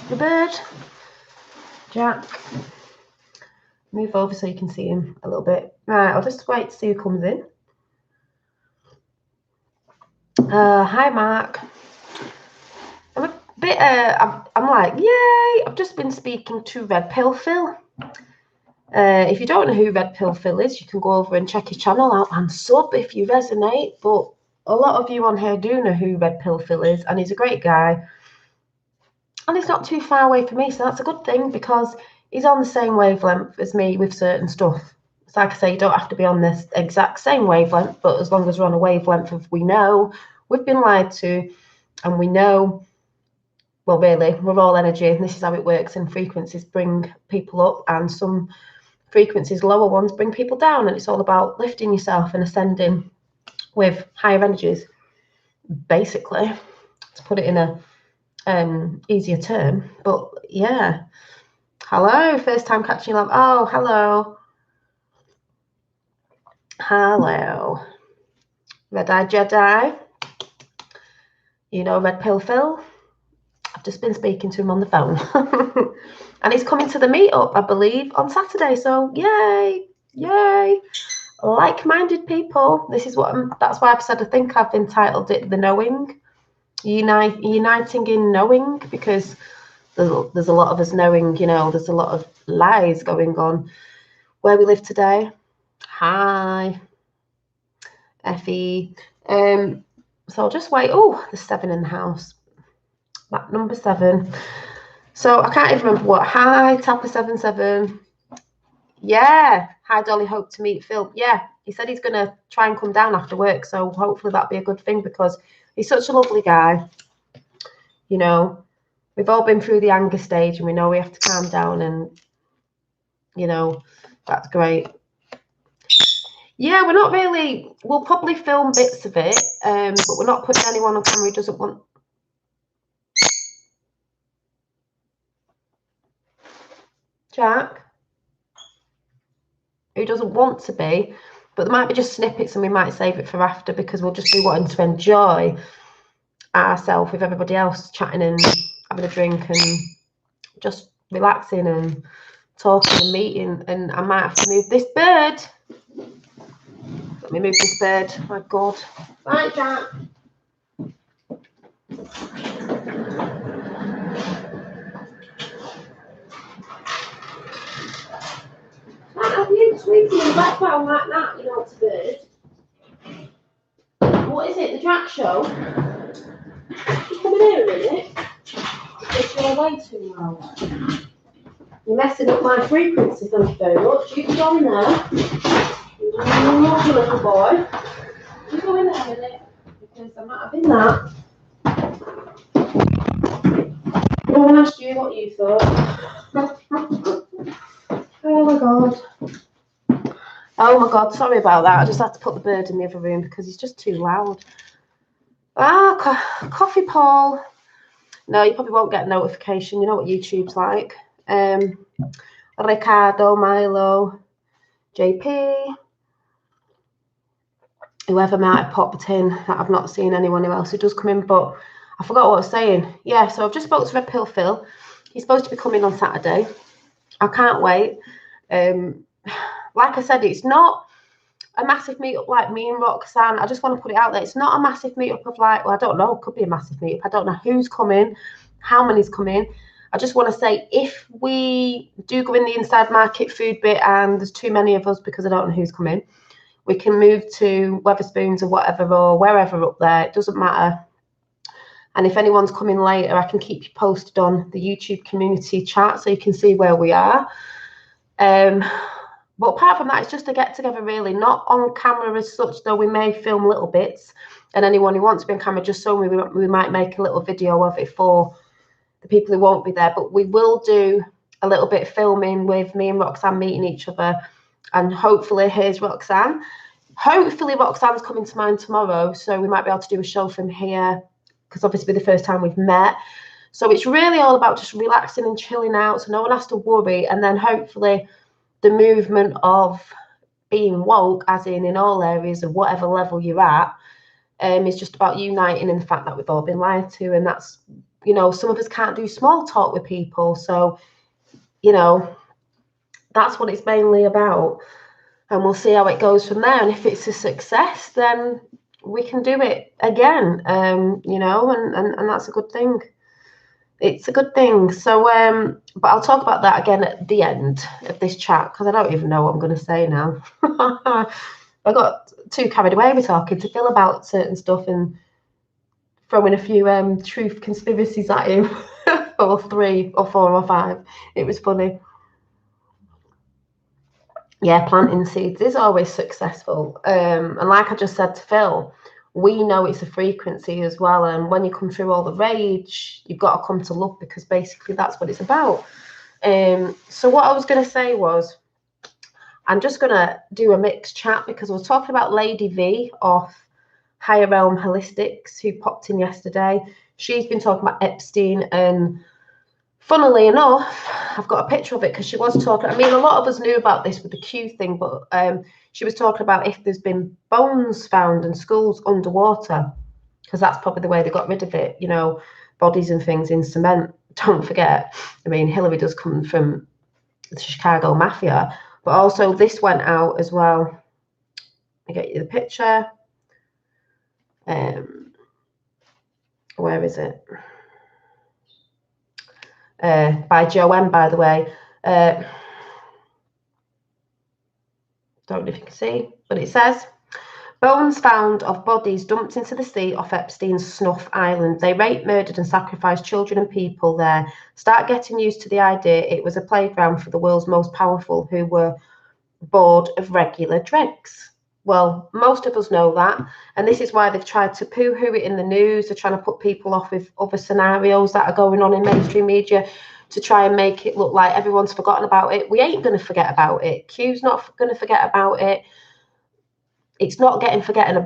The bird, Jack. Move over so you can see him a little bit. Right, I'll just wait to see who comes in. Hi, Mark. I'm a bit, I'm like, yay, I've just been speaking to Red Pill Phil. If you don't know who Red Pill Phil is, you can go over and check his channel out and sub if you resonate. But a lot of you on here do know who Red Pill Phil is, and he's a great guy. And he's not too far away from me, so that's a good thing because he's on the same wavelength as me with certain stuff. It's like I say, you don't have to be on this exact same wavelength, but as long as we're on a wavelength of we know we've been lied to and we know, well, really, we're all energy and this is how it works, and frequencies bring people up and some frequencies, lower ones, bring people down, and it's all about lifting yourself and ascending with higher energies, basically, to put it in a easier term. But yeah, hello, first time catching up. Oh, hello, Red Eye Jedi, you know Red Pill Phil. I've just been speaking to him on the phone. And he's coming to the meetup, I believe, on Saturday, so yay, like-minded people. This is what that's why I've said, I think I've entitled it The Knowing, uniting in knowing, because there's a lot of us knowing, you know, there's a lot of lies going on where we live today. Hi, Effie. So I'll just wait. Oh, there's 7 in the house. That number 7. So I can't even remember what. Hi, Tapper77. Yeah. Hi, Dolly. Hope to meet Phil. Yeah, he said he's going to try and come down after work. So hopefully that'll be a good thing because he's such a lovely guy. You know, we've all been through the anger stage and we know we have to calm down, and, you know, that's great. Yeah, we're not really, we'll probably film bits of it, but we're not putting anyone on camera who doesn't want. Jack? Who doesn't want to be, but there might be just snippets and we might save it for after because we'll just be wanting to enjoy ourselves with everybody else chatting and having a drink and just relaxing and talking and meeting. And I might have to move this bird. Let me move this bird. My God. Right, Jack. Can't have you tweeting in the background like that, you know, it's a bird. What is it, the Jack Show? You coming here a minute? Because you're way too loud. You're messing up my frequency, thank you very much. You can go in there. You little boy. You go in there a minute, because I'm not having that. No one asked you what you thought. Oh my God. Oh my God, sorry about that. I just had to put the bird in the other room because he's just too loud. Ah, Coffee Paul. No, you probably won't get a notification. You know what YouTube's like. Ricardo, Milo, JP, whoever might have popped in that I've not seen anyone else who does come in, but I forgot what I was saying. Yeah, so I've just spoke to Red Pill Phil. He's supposed to be coming on Saturday. I can't wait. Like I said, it's not a massive meetup like me and Roxanne. I just want to put it out there. It's not a massive meetup of like, well, I don't know, it could be a massive meetup. I don't know who's coming, how many's coming. I just want to say, if we do go in the inside market food bit and there's too many of us because I don't know who's coming, we can move to Wetherspoons or whatever, or wherever up there. It doesn't matter. And if anyone's coming later, I can keep you posted on the YouTube community chat so you can see where we are. But apart from that, it's just a get together, really, not on camera as such, though we may film little bits. And anyone who wants to be on camera, just so we might make a little video of it for the people who won't be there. But we will do a little bit of filming with me and Roxanne meeting each other. And hopefully, here's Roxanne. Hopefully, Roxanne's coming to mine tomorrow. So we might be able to do a show from here, because obviously the first time we've met. So it's really all about just relaxing and chilling out, so no one has to worry. And then hopefully the movement of being woke, as in all areas of whatever level you're at, is just about uniting in the fact that we've all been lied to. And that's, you know, some of us can't do small talk with people. So, you know, that's what it's mainly about. And we'll see how it goes from there. And if it's a success, then we can do it again, you know, and that's a good thing. It's a good thing. So, but I'll talk about that again at the end of this chat, because I don't even know what I'm going to say now. I got too carried away with talking to Phil about certain stuff and throwing a few truth conspiracies at him, or 3 or 4 or 5. It was funny. Yeah, planting seeds is always successful. And like I just said to Phil, we know it's a frequency as well. And when you come through all the rage, you've got to come to love, because basically that's what it's about. So what I was going to say was, I'm just going to do a mixed chat, because I was talking about Lady V off Higher Realm Holistics, who popped in yesterday. She's been talking about Epstein, and funnily enough, I've got a picture of it, because she was talking. I mean, a lot of us knew about this with the Q thing, but she was talking about if there's been bones found in schools underwater, because that's probably the way they got rid of it, you know, bodies and things in cement. Don't forget, I mean, Hillary does come from the Chicago Mafia, but also this went out as well. I get you the picture. Where is it? By Joanne, by the way. Don't know if you can see, but it says, bones found of bodies dumped into the sea off Epstein's Snuff Island. They raped, murdered and sacrificed children and people there. Start getting used to the idea it was a playground for the world's most powerful, who were bored of regular dregs. Well, most of us know that, and this is why they've tried to poo-hoo it in the news. They're trying to put people off with other scenarios that are going on in mainstream media to try and make it look like everyone's forgotten about it. We ain't going to forget about it. Q's not going to forget about it. It's not getting forgotten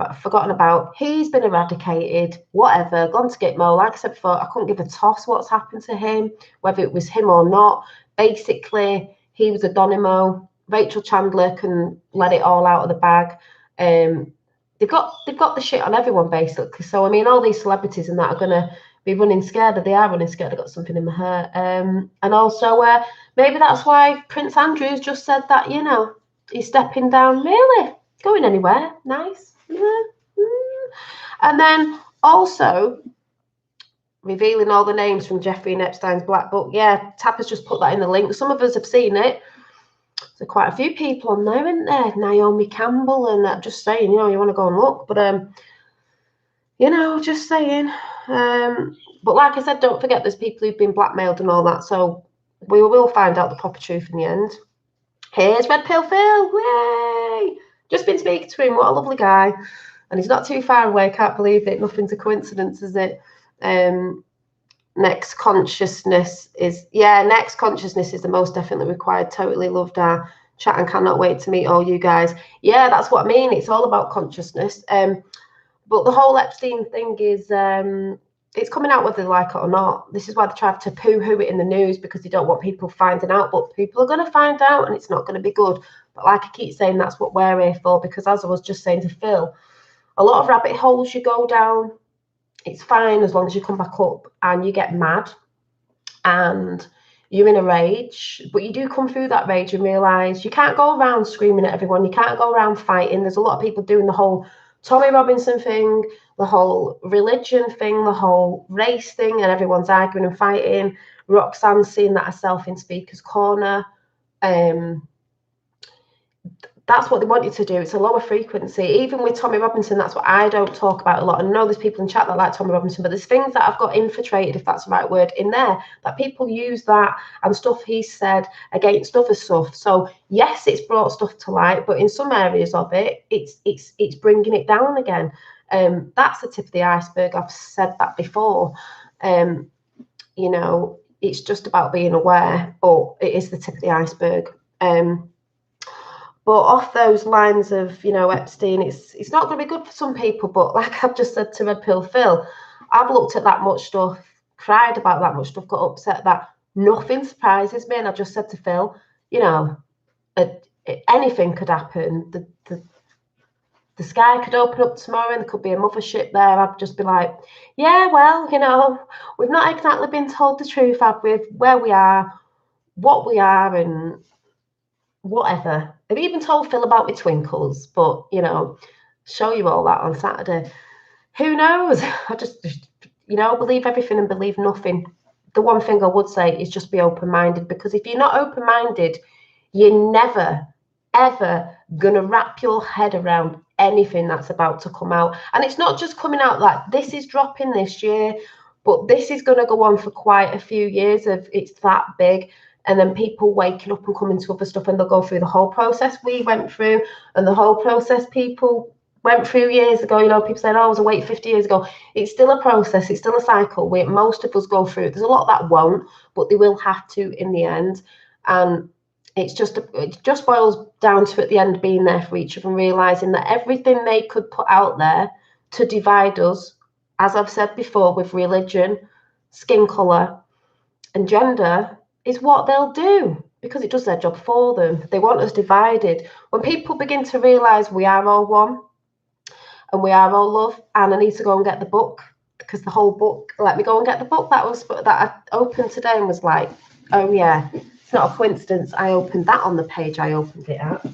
about. He's been eradicated, whatever, gone to Gitmo. Like I said before, I couldn't give a toss what's happened to him, whether it was him or not. Basically, he was a Donimo. Rachel Chandler can let it all out of the bag. They've got the shit on everyone, basically. So, I mean, all these celebrities and that are going to be running scared, or they are running scared. I've got something in my hair. And also, maybe that's why Prince Andrew's just said that, you know, he's stepping down. Really? Going anywhere? Nice. Yeah. And then also revealing all the names from Jeffrey and Epstein's Black Book. Yeah, Tapper's just put that in the link. Some of us have seen it. There's quite a few people on there, isn't there? Naomi Campbell, and that. Just saying, you know, you want to go and look. But, you know, just saying. But like I said, don't forget there's people who've been blackmailed and all that. So we will find out the proper truth in the end. Here's Red Pill Phil. Yay! Just been speaking to him. What a lovely guy. And he's not too far away. Can't believe it. Nothing's a coincidence, is it? Next consciousness is the most definitely required. Totally loved our chat and cannot wait to meet all you guys. Yeah, that's what I mean. It's all about consciousness. But the whole Epstein thing is it's coming out whether they like it or not. This is why they try to poo-hoo it in the news, because they don't want people finding out. But people are going to find out, and it's not going to be good. But like I keep saying, that's what we're here for, because as I was just saying to Phil, a lot of rabbit holes you go down, it's fine as long as you come back up and you get mad and you're in a rage, but you do come through that rage and realise you can't go around screaming at everyone. You can't go around fighting. There's a lot of people doing the whole Tommy Robinson thing, the whole religion thing, the whole race thing, and everyone's arguing and fighting. Roxanne's seeing that herself in Speaker's Corner. That's what they want you to do. It's a lower frequency. Even with Tommy Robinson, that's what I don't talk about a lot. And I know there's people in chat that like Tommy Robinson, but there's things that I've got infiltrated, if that's the right word, in there, that people use that and stuff he said against other stuff. So yes, it's brought stuff to light, but in some areas of it, it's bringing it down again. That's the tip of the iceberg. I've said that before. you know, it's just about being aware, but it is the tip of the iceberg. But off those lines of, you know, Epstein, it's not going to be good for some people. But like I've just said to Red Pill Phil, I've looked at that much stuff, cried about that much stuff, got upset that nothing surprises me. And I just said to Phil, you know, anything could happen. The sky could open up tomorrow and there could be a mothership there. I'd just be like, yeah, well, you know, we've not exactly been told the truth, have we, where we are, what we are, and whatever. I've even told Phil about my twinkles, but, you know, show you all that on Saturday. Who knows? I just, you know, believe everything and believe nothing. The one thing I would say is just be open-minded, because if you're not open-minded, you're never, ever going to wrap your head around anything that's about to come out. And it's not just coming out like this is dropping this year, but this is going to go on for quite a few years of it's that big. And then people waking up and coming to other stuff, and they'll go through the whole process we went through and the whole process people went through years ago. You know, people said, oh, I was awake 50 years ago. It's still a process. It's still a cycle. Most of us go through it. There's a lot that won't, but they will have to in the end. And it just boils down to at the end being there for each other and realizing that everything they could put out there to divide us, as I've said before, with religion, skin color, and gender, is what they'll do, because it does their job for them. They want us divided. When people begin to realize we are all one and we are all love, and I need to go and get the book, because the whole book, let me go and get the book that I opened today and was like, oh yeah, it's not a coincidence I opened that on the page I opened it at.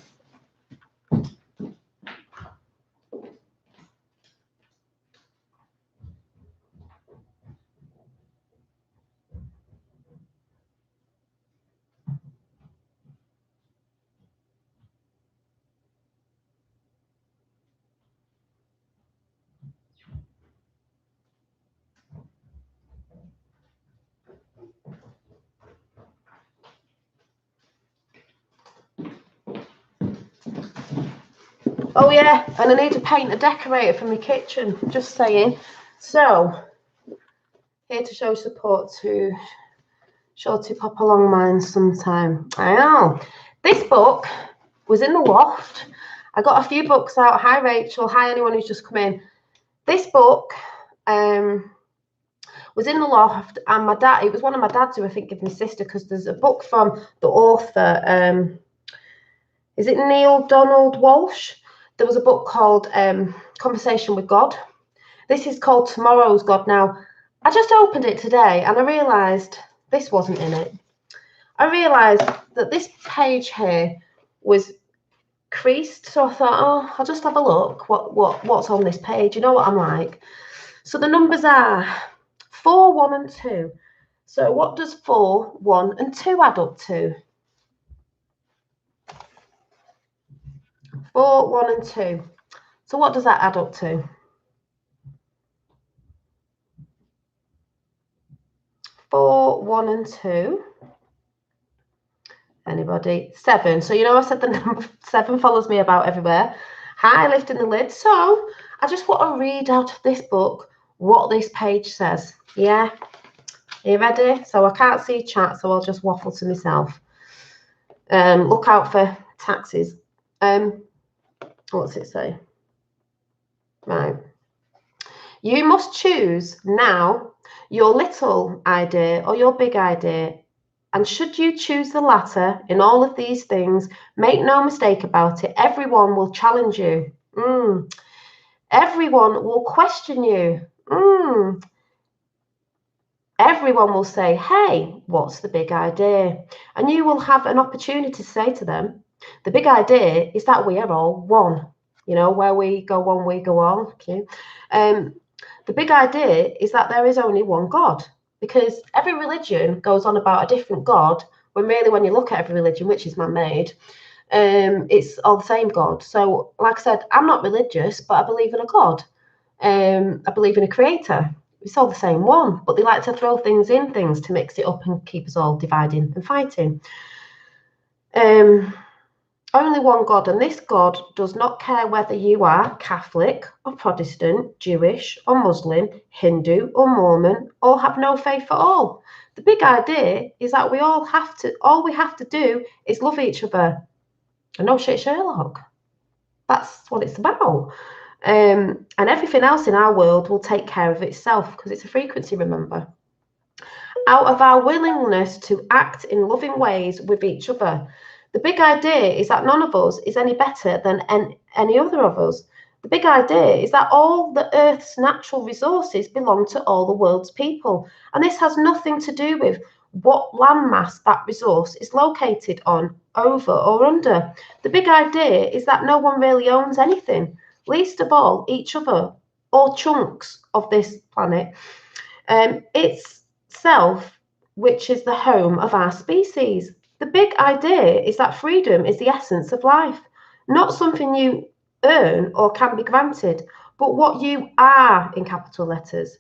Oh yeah, and I need to paint a decorator for my kitchen, just saying. So, here to show support to Shorty pop along mine sometime. I know. This book was in the loft. I got a few books out. Hi Rachel, hi anyone who's just come in. This book was in the loft, and my dad, it was one of my dad's who I think gave my sister, because there's a book from the author, is it Neil Donald Walsh? There was a book called Conversation with God. This is called Tomorrow's God. Now, I just opened it today and I realised this wasn't in it. I realised that this page here was creased, so I thought, oh, I'll just have a look what's on this page. You know what I'm like. So the numbers are 4, 1 and 2. So what does 4, 1 and 2 add up to? 4, 1 and 2. So what does that add up to? 4, 1 and 2. Anybody? 7. So you know I said the number 7 follows me about everywhere. Hi, lifting the lid. So I just want to read out of this book what this page says. Yeah? Are you ready? So I can't see chat, so I'll just waffle to myself. Look out for taxes. What's it say? Right. You must choose now your little idea or your big idea. And should you choose the latter in all of these things, make no mistake about it, everyone will challenge you. Everyone will question you. Everyone will say, hey, what's the big idea? And you will have an opportunity to say to them, the big idea is that we are all one. You know, where we go one, we go all. Okay. The big idea is that there is only one God. Because every religion goes on about a different God, when really when you look at every religion, which is man-made, it's all the same God. So, like I said, I'm not religious, but I believe in a God. I believe in a creator. It's all the same one, but they like to throw things in things to mix it up and keep us all dividing and fighting. only one God, and this God does not care whether you are Catholic or Protestant, Jewish or Muslim, Hindu or Mormon, or have no faith at all. The big idea is that all we have to do is love each other. And no shit, Sherlock. That's what it's about. And everything else in our world will take care of itself because it's a frequency, remember. Out of our willingness to act in loving ways with each other. The big idea is that none of us is any better than any other of us. The big idea is that all the Earth's natural resources belong to all the world's people. And this has nothing to do with what landmass that resource is located on, over or under. The big idea is that no one really owns anything, least of all each other or chunks of this planet. It's self, which is the home of our species. The big idea is that freedom is the essence of life, not something you earn or can be granted, but what you are in capital letters.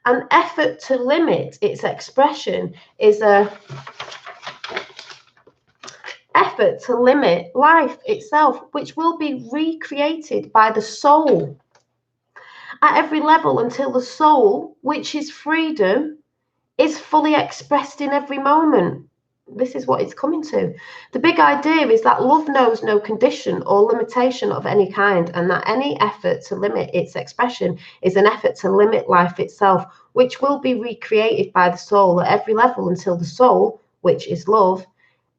An effort to limit its expression is a effort to limit life itself, which will be recreated by the soul at every level until the soul, which is freedom, is fully expressed in every moment. This is what it's coming to. The big idea is that love knows no condition or limitation of any kind, and that any effort to limit its expression is an effort to limit life itself, which will be recreated by the soul at every level until the soul, which is love,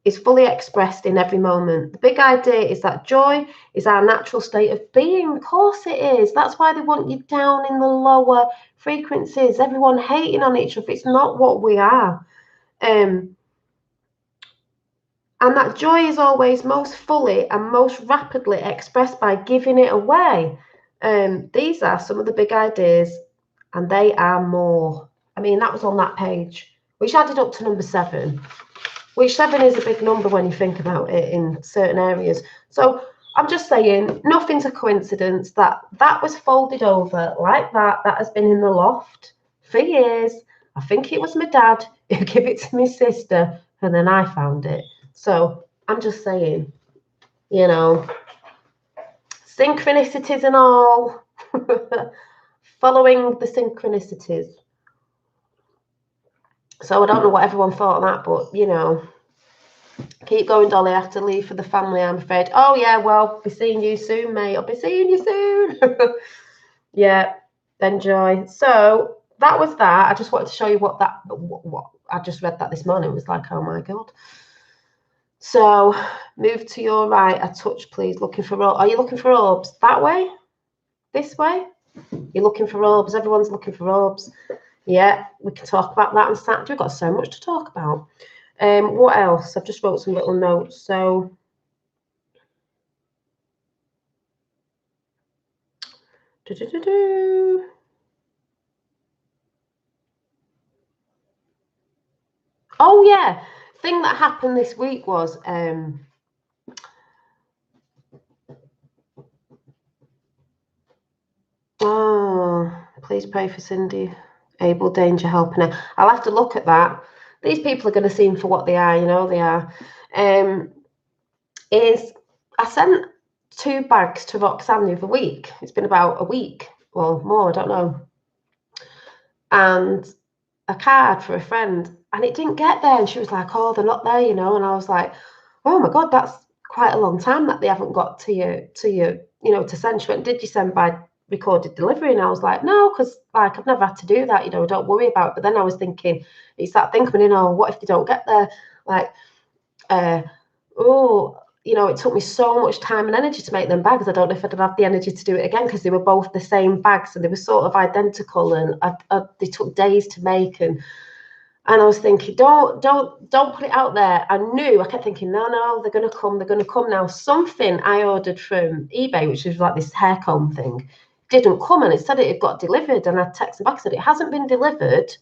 is fully expressed in every moment. The big idea is that joy is our natural state of being. Of course it is. That's why they want you down in the lower frequencies, everyone hating on each other. It's not what we are. And that joy is always most fully and most rapidly expressed by giving it away. These are some of the big ideas, and they are more. I mean, that was on that page, which added up to number 7. Which 7 is a big number when you think about it in certain areas. So I'm just saying, nothing's a coincidence that was folded over like that. That has been in the loft for years. I think it was my dad who gave it to my sister, and then I found it. So I'm just saying, you know, synchronicities and all, following the synchronicities. So I don't know what everyone thought of that, but, you know, keep going, Dolly. I have to leave for the family, I'm afraid. Oh, yeah, well, be seeing you soon, mate. I'll be seeing you soon. Yeah, enjoy. So that was that. I just wanted to show you what I just read that this morning. It was like, oh, my God. So move to your right a touch, please. Looking for, are you looking for orbs? That way? This way? You're looking for orbs. Everyone's looking for orbs. Yeah, we can talk about that on Saturday. We've got so much to talk about. What else? I've just wrote some little notes. So oh yeah, thing that happened this week was oh, please pray for Cindy. Able, danger, helping her. I'll have to look at that. These people are going to seem for what they are, you know they are. Is I sent 2 bags to Roxanne the other week. It's been about a week or more, I don't know. And a card for a friend, and it didn't get there. And she was like, oh, they're not there, you know. And I was like, oh my God, that's quite a long time that they haven't got to you, you know, to send. She went, did you send by recorded delivery? And I was like, no, because like I've never had to do that, you know, don't worry about it. But then I was thinking, it's that thing coming in, oh, what if they don't get there? Like, oh, you know, it took me so much time and energy to make them bags. I don't know if I'd have the energy to do it again, because they were both the same bags and they were sort of identical, and they took days to make. And I was thinking, don't put it out there. I kept thinking, no, they're going to come now. Something I ordered from eBay, which was like this hair comb thing, didn't come, and it said it had got delivered, and I texted back, said it hasn't been delivered.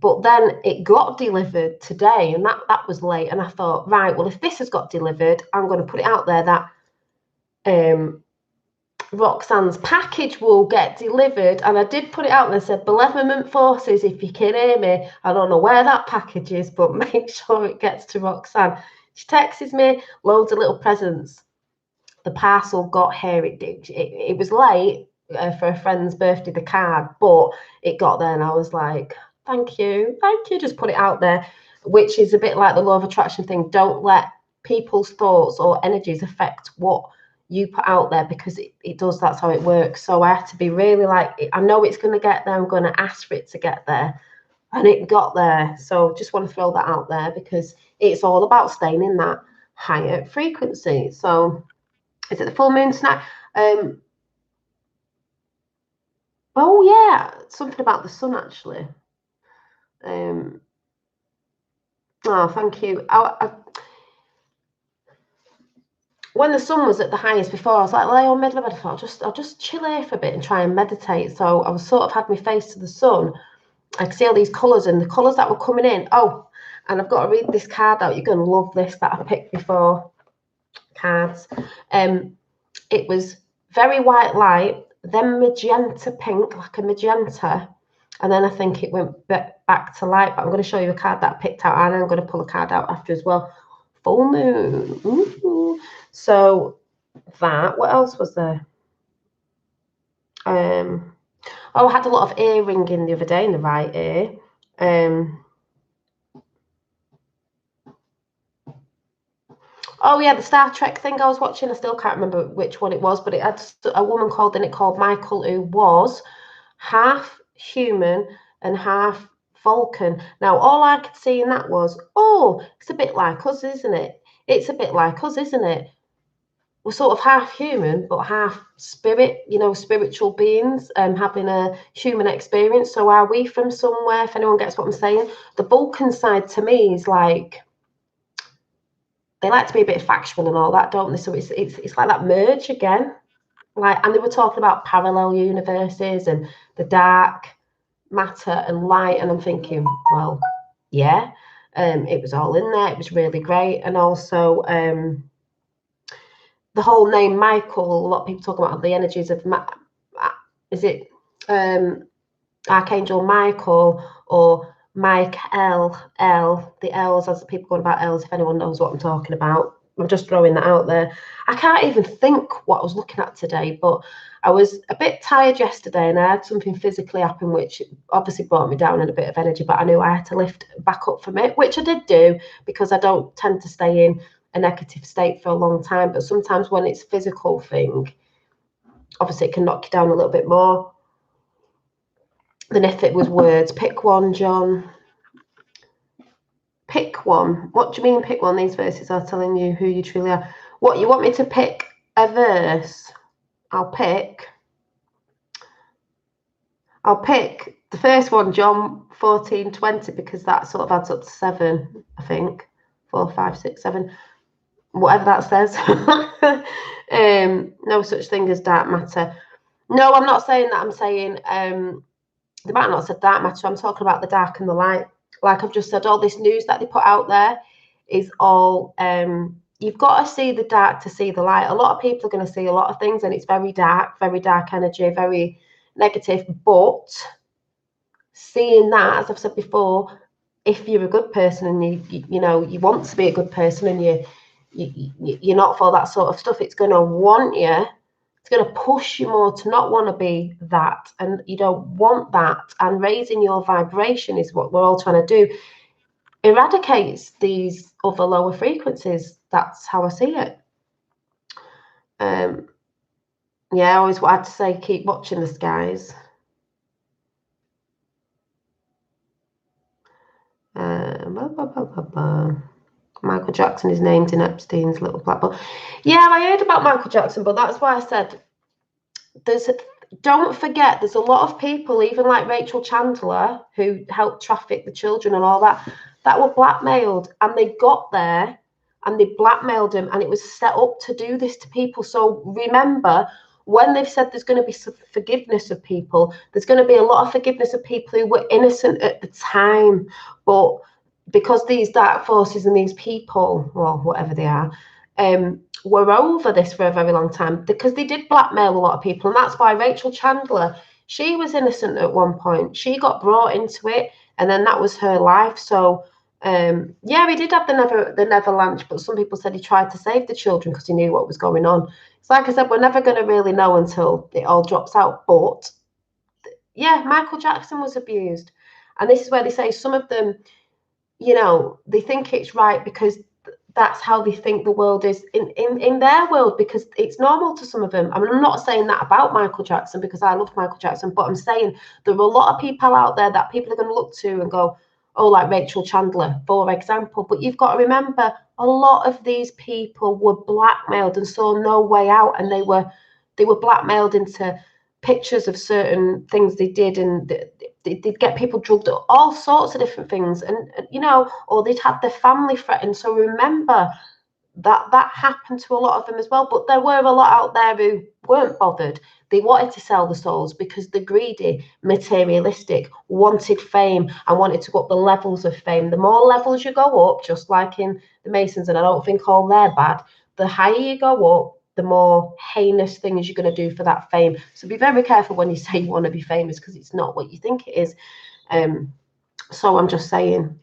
But then it got delivered today, and that was late. And I thought, right, well, if this has got delivered, I'm going to put it out there that Roxanne's package will get delivered. And I did put it out there, said, Benevolent Forces, if you can hear me, I don't know where that package is, but make sure it gets to Roxanne. She texts me loads of little presents. The parcel got here. It was late for a friend's birthday, the card, but it got there, and I was like, thank you. Just put it out there, which is a bit like the law of attraction thing. Don't let people's thoughts or energies affect what you put out there, because it does. That's how it works. So I had to be really like, I know it's going to get there. I'm going to ask for it to get there. And it got there. So just want to throw that out there, because it's all about staying in that higher frequency. So is it the full moon tonight? Oh yeah, something about the sun actually. Oh, thank you. When the sun was at the highest before, I was like, lay on middle of bed. I thought, I'll just chill here for a bit and try and meditate. So I was sort of had my face to the sun. I could see all these colours, and the colours that were coming in. Oh, and I've got to read this card out. You're going to love this that I picked before. Cards. It was very white light, then magenta pink, like a magenta, and then I think it went back to light. But I'm going to show you a card that I picked out, and I'm going to pull a card out after as well. Full moon. Ooh. So that. What else was there? Oh, I had a lot of ear ringing the other day in the right ear. Oh yeah, the Star Trek thing I was watching. I still can't remember which one it was, but it had a woman called in it called Michael, who was half human and half Vulcan. Now all I could see in that was, oh, it's a bit like us, isn't it? It's a bit like us, isn't it? We're sort of half human, but half spirit, you know, spiritual beings, having a human experience. So are we from somewhere, if anyone gets what I'm saying? The Vulcan side to me is like, they like to be a bit factual and all that, don't they? So it's like that merge again. Like, and they were talking about parallel universes and the dark matter and light, and I'm thinking, well, yeah, it was all in there. It was really great. And also the whole name Michael, a lot of people talk about the energies of is it Archangel Michael or Mike L, the L's, as people going about L's, if anyone knows what I'm talking about. I'm just throwing that out there. I can't even think what I was looking at today, but I was a bit tired yesterday, and I had something physically happen which obviously brought me down in a bit of energy, but I knew I had to lift back up from it, which I did do, because I don't tend to stay in a negative state for a long time. But sometimes when it's a physical thing, obviously it can knock you down a little bit more than if it was words. Pick one, John. Pick one. What do you mean pick one? These verses are telling you who you truly are. What, you want me to pick a verse? I'll pick the first one, John 14:20, because that sort of adds up to 7, I think. 4, 5, 6, 7. Whatever that says. No such thing as dark matter. No, I'm not saying that. I'm saying they might not have said dark matter. I'm talking about the dark and the light. Like I've just said, all this news that they put out there is all you've got to see the dark to see the light. A lot of people are going to see a lot of things, and it's very dark energy, very negative. But seeing that, as I've said before, if you're a good person and you know you want to be a good person, and you're not for that sort of stuff, it's going to want you. It's going to push you more to not want to be that, and you don't want that. And raising your vibration is what we're all trying to do. Eradicates these other lower frequencies. That's how I see it. Yeah, I always wanted to say, keep watching the skies. Michael Jackson is named in Epstein's little black book. Yeah, I heard about Michael Jackson, but that's why I said don't forget, there's a lot of people, even like Rachel Chandler, who helped traffic the children and all that were blackmailed, and they got there and they blackmailed them, and it was set up to do this to people. So remember, when they've said there's going to be some forgiveness of people, there's going to be a lot of forgiveness of people who were innocent at the time, but because these dark forces and these people, well, whatever they are, were over this for a very long time, because they did blackmail a lot of people. And that's why Rachel Chandler, she was innocent at one point. She got brought into it, and then that was her life. So Yeah, he did have the Neverland, but some people said he tried to save the children because he knew what was going on. It's like I said, we're never going to really know until it all drops out. But yeah, Michael Jackson was abused. And this is where they say some of them, they think it's right because that's how they think the world is in their world, because it's normal to some of them. I mean, I'm not saying that about Michael Jackson because I love Michael Jackson, but I'm saying there are a lot of people out there that people are going to look to and go, oh, like Rachel Chandler, for example. But you've got to remember, a lot of these people were blackmailed and saw no way out, and they were blackmailed into pictures of certain things they did, and they'd get people drugged, all sorts of different things, and or they'd had their family threatened. So remember that happened to a lot of them as well. But there were a lot out there who weren't bothered. They wanted to sell the souls because they're greedy, materialistic, wanted fame, and wanted to go up the levels of fame. The more levels you go up, just like in the Masons, and I don't think all they're bad, the higher you go up, the more heinous things you're going to do for that fame. So be very careful when you say you want to be famous, because it's not what you think it is. So I'm just saying,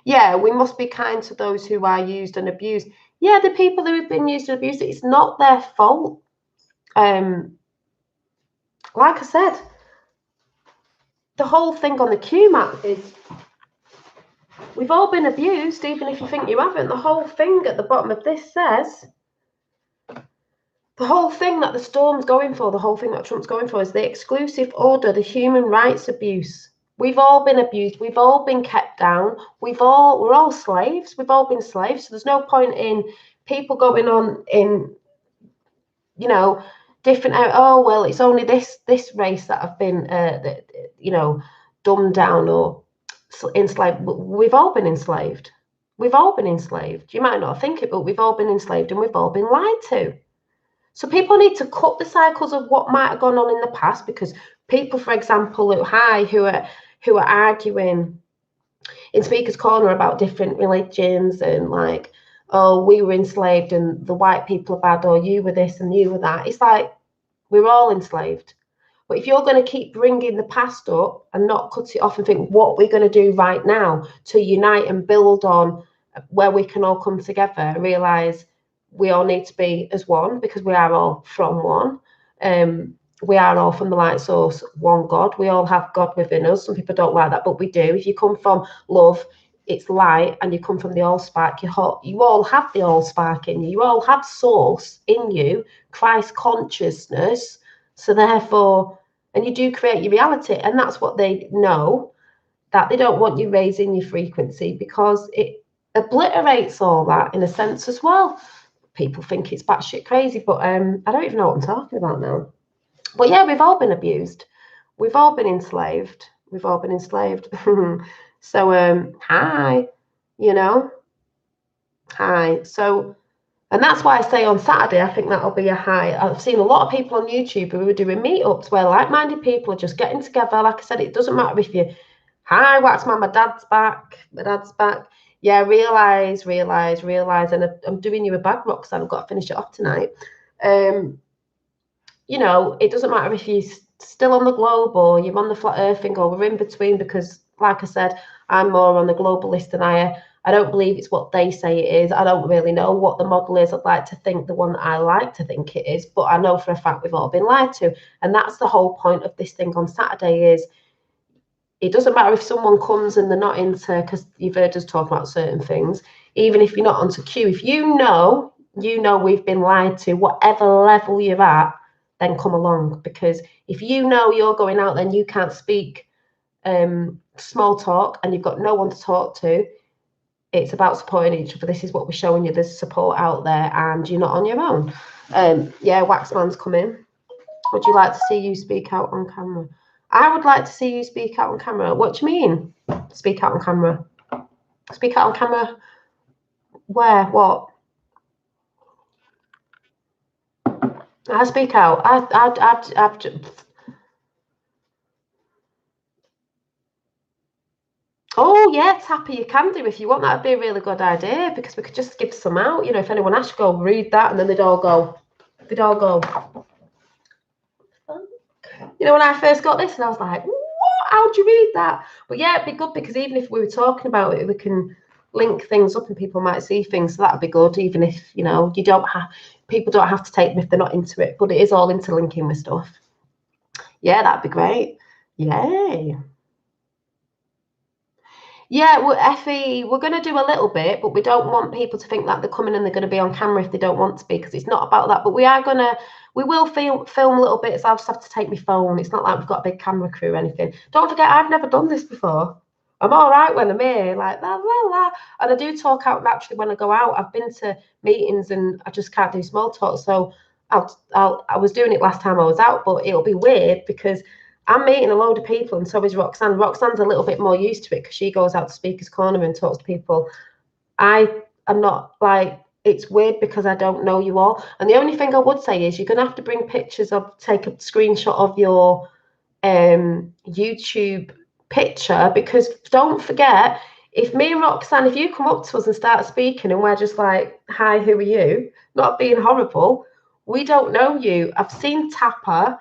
yeah, we must be kind to those who are used and abused. Yeah, the people who have been used and abused, it's not their fault. Like I said, the whole thing on the Q map is we've all been abused, even if you think you haven't. The whole thing at the bottom of this says, the whole thing that the storm's going for, the whole thing that Trump's going for is the exclusive order, the human rights abuse. We've all been abused. We've all been kept down. We're all slaves. We've all been slaves. So there's no point in people going on in, different. Oh well, it's only this race that have been, dumbed down or enslaved. We've all been enslaved. We've all been enslaved. You might not think it, but we've all been enslaved, and we've all been lied to. So people need to cut the cycles of what might have gone on in the past, because people, for example, who are arguing in Speaker's Corner about different religions and like, oh, we were enslaved and the white people are bad, or you were this and you were that. It's like, we're all enslaved. But if you're going to keep bringing the past up and not cut it off and think what we're going to do right now to unite and build on where we can all come together and realise we all need to be as one, because we are all from one. We are all from the light source, one God. We all have God within us. Some people don't like that, but we do. If you come from love, it's light, and you come from the all spark, you all have the all spark in you. You all have source in you, Christ consciousness. So therefore, and you do create your reality, and that's what they know, that they don't want you raising your frequency, because it obliterates all that in a sense as well. People think it's batshit crazy, but I don't even know what I'm talking about now. But yeah, we've all been abused. We've all been enslaved. We've all been enslaved. So hi, hi. So, and that's why I say on Saturday, I think that'll be a high. I've seen a lot of people on YouTube who are doing meetups where like-minded people are just getting together. Like I said, it doesn't matter if you, hi, Waxman, my dad's back. My dad's back. Yeah, realize. And I'm doing you a bag, Roxanne. I've got to finish it off tonight. It doesn't matter if you're still on the globe or you're on the flat earthing, or we're in between, because, like I said, I'm more on the globalist than I don't believe it's what they say it is. I don't really know what the model is. I'd like to think the one that I like to think it is, but I know for a fact we've all been lied to. And that's the whole point of this thing on Saturday is, it doesn't matter if someone comes and they're not into, because you've heard us talk about certain things, even if you're not onto Q, if you know we've been lied to, whatever level you're at, then come along. Because if you know you're going out then you can't speak small talk and you've got no one to talk to, it's about supporting each other. This is what we're showing you. There's support out there and you're not on your own. Yeah, Waxman's coming. Would you like to see you speak out on camera? I would like to see you speak out on camera. What do you mean? Speak out on camera? Speak out on camera? Where? What? I speak out. Oh yeah, Tappy, you can do if you want. That'd be a really good idea, because we could just give some out. If anyone asks, go read that, and then they'd all go. When I first got this, and I was like, what? How'd you read that? But yeah, it'd be good, because even if we were talking about it, we can link things up and people might see things. So that'd be good, even if, you know, people don't have to take them if they're not into it, but it is all interlinking with stuff. Yeah, that'd be great. Yay. Yeah, well, Effie, we're going to do a little bit, but we don't want people to think that they're coming and they're going to be on camera if they don't want to be, because it's not about that. But we will film a little bit, so I'll just have to take my phone. It's not like we've got a big camera crew or anything. Don't forget, I've never done this before. I'm all right when I'm here, like la la la, and I do talk out naturally when I go out. I've been to meetings and I just can't do small talk, so I was doing it last time I was out, but it'll be weird because I'm meeting a load of people, and so is Roxanne. Roxanne's a little bit more used to it because she goes out to Speaker's Corner and talks to people. I am not, like, it's weird because I don't know you all. And the only thing I would say is you're going to have to bring pictures of, take a screenshot of your YouTube picture, because don't forget, if me and Roxanne, if you come up to us and start speaking and we're just like, hi, who are you? Not being horrible, we don't know you. I've seen Tapper.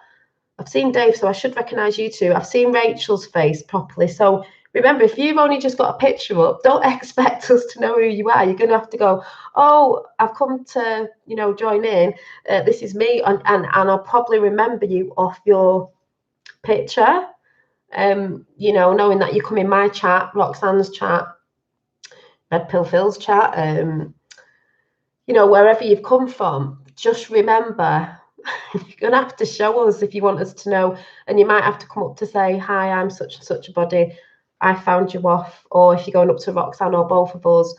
I've seen Dave, so I should recognise you two. I've seen Rachel's face properly. So remember, if you've only just got a picture up, don't expect us to know who you are. You're going to have to go, oh, I've come to, you know, join in. This is me. And I'll probably remember you off your picture. You know, knowing that you come in my chat, Roxanne's chat, Red Pill Phil's chat, you know, wherever you've come from, just remember, you're going to have to show us if you want us to know. And you might have to come up to say, hi, I'm such and such a body. I found you off. Or if you're going up to Roxanne or both of us,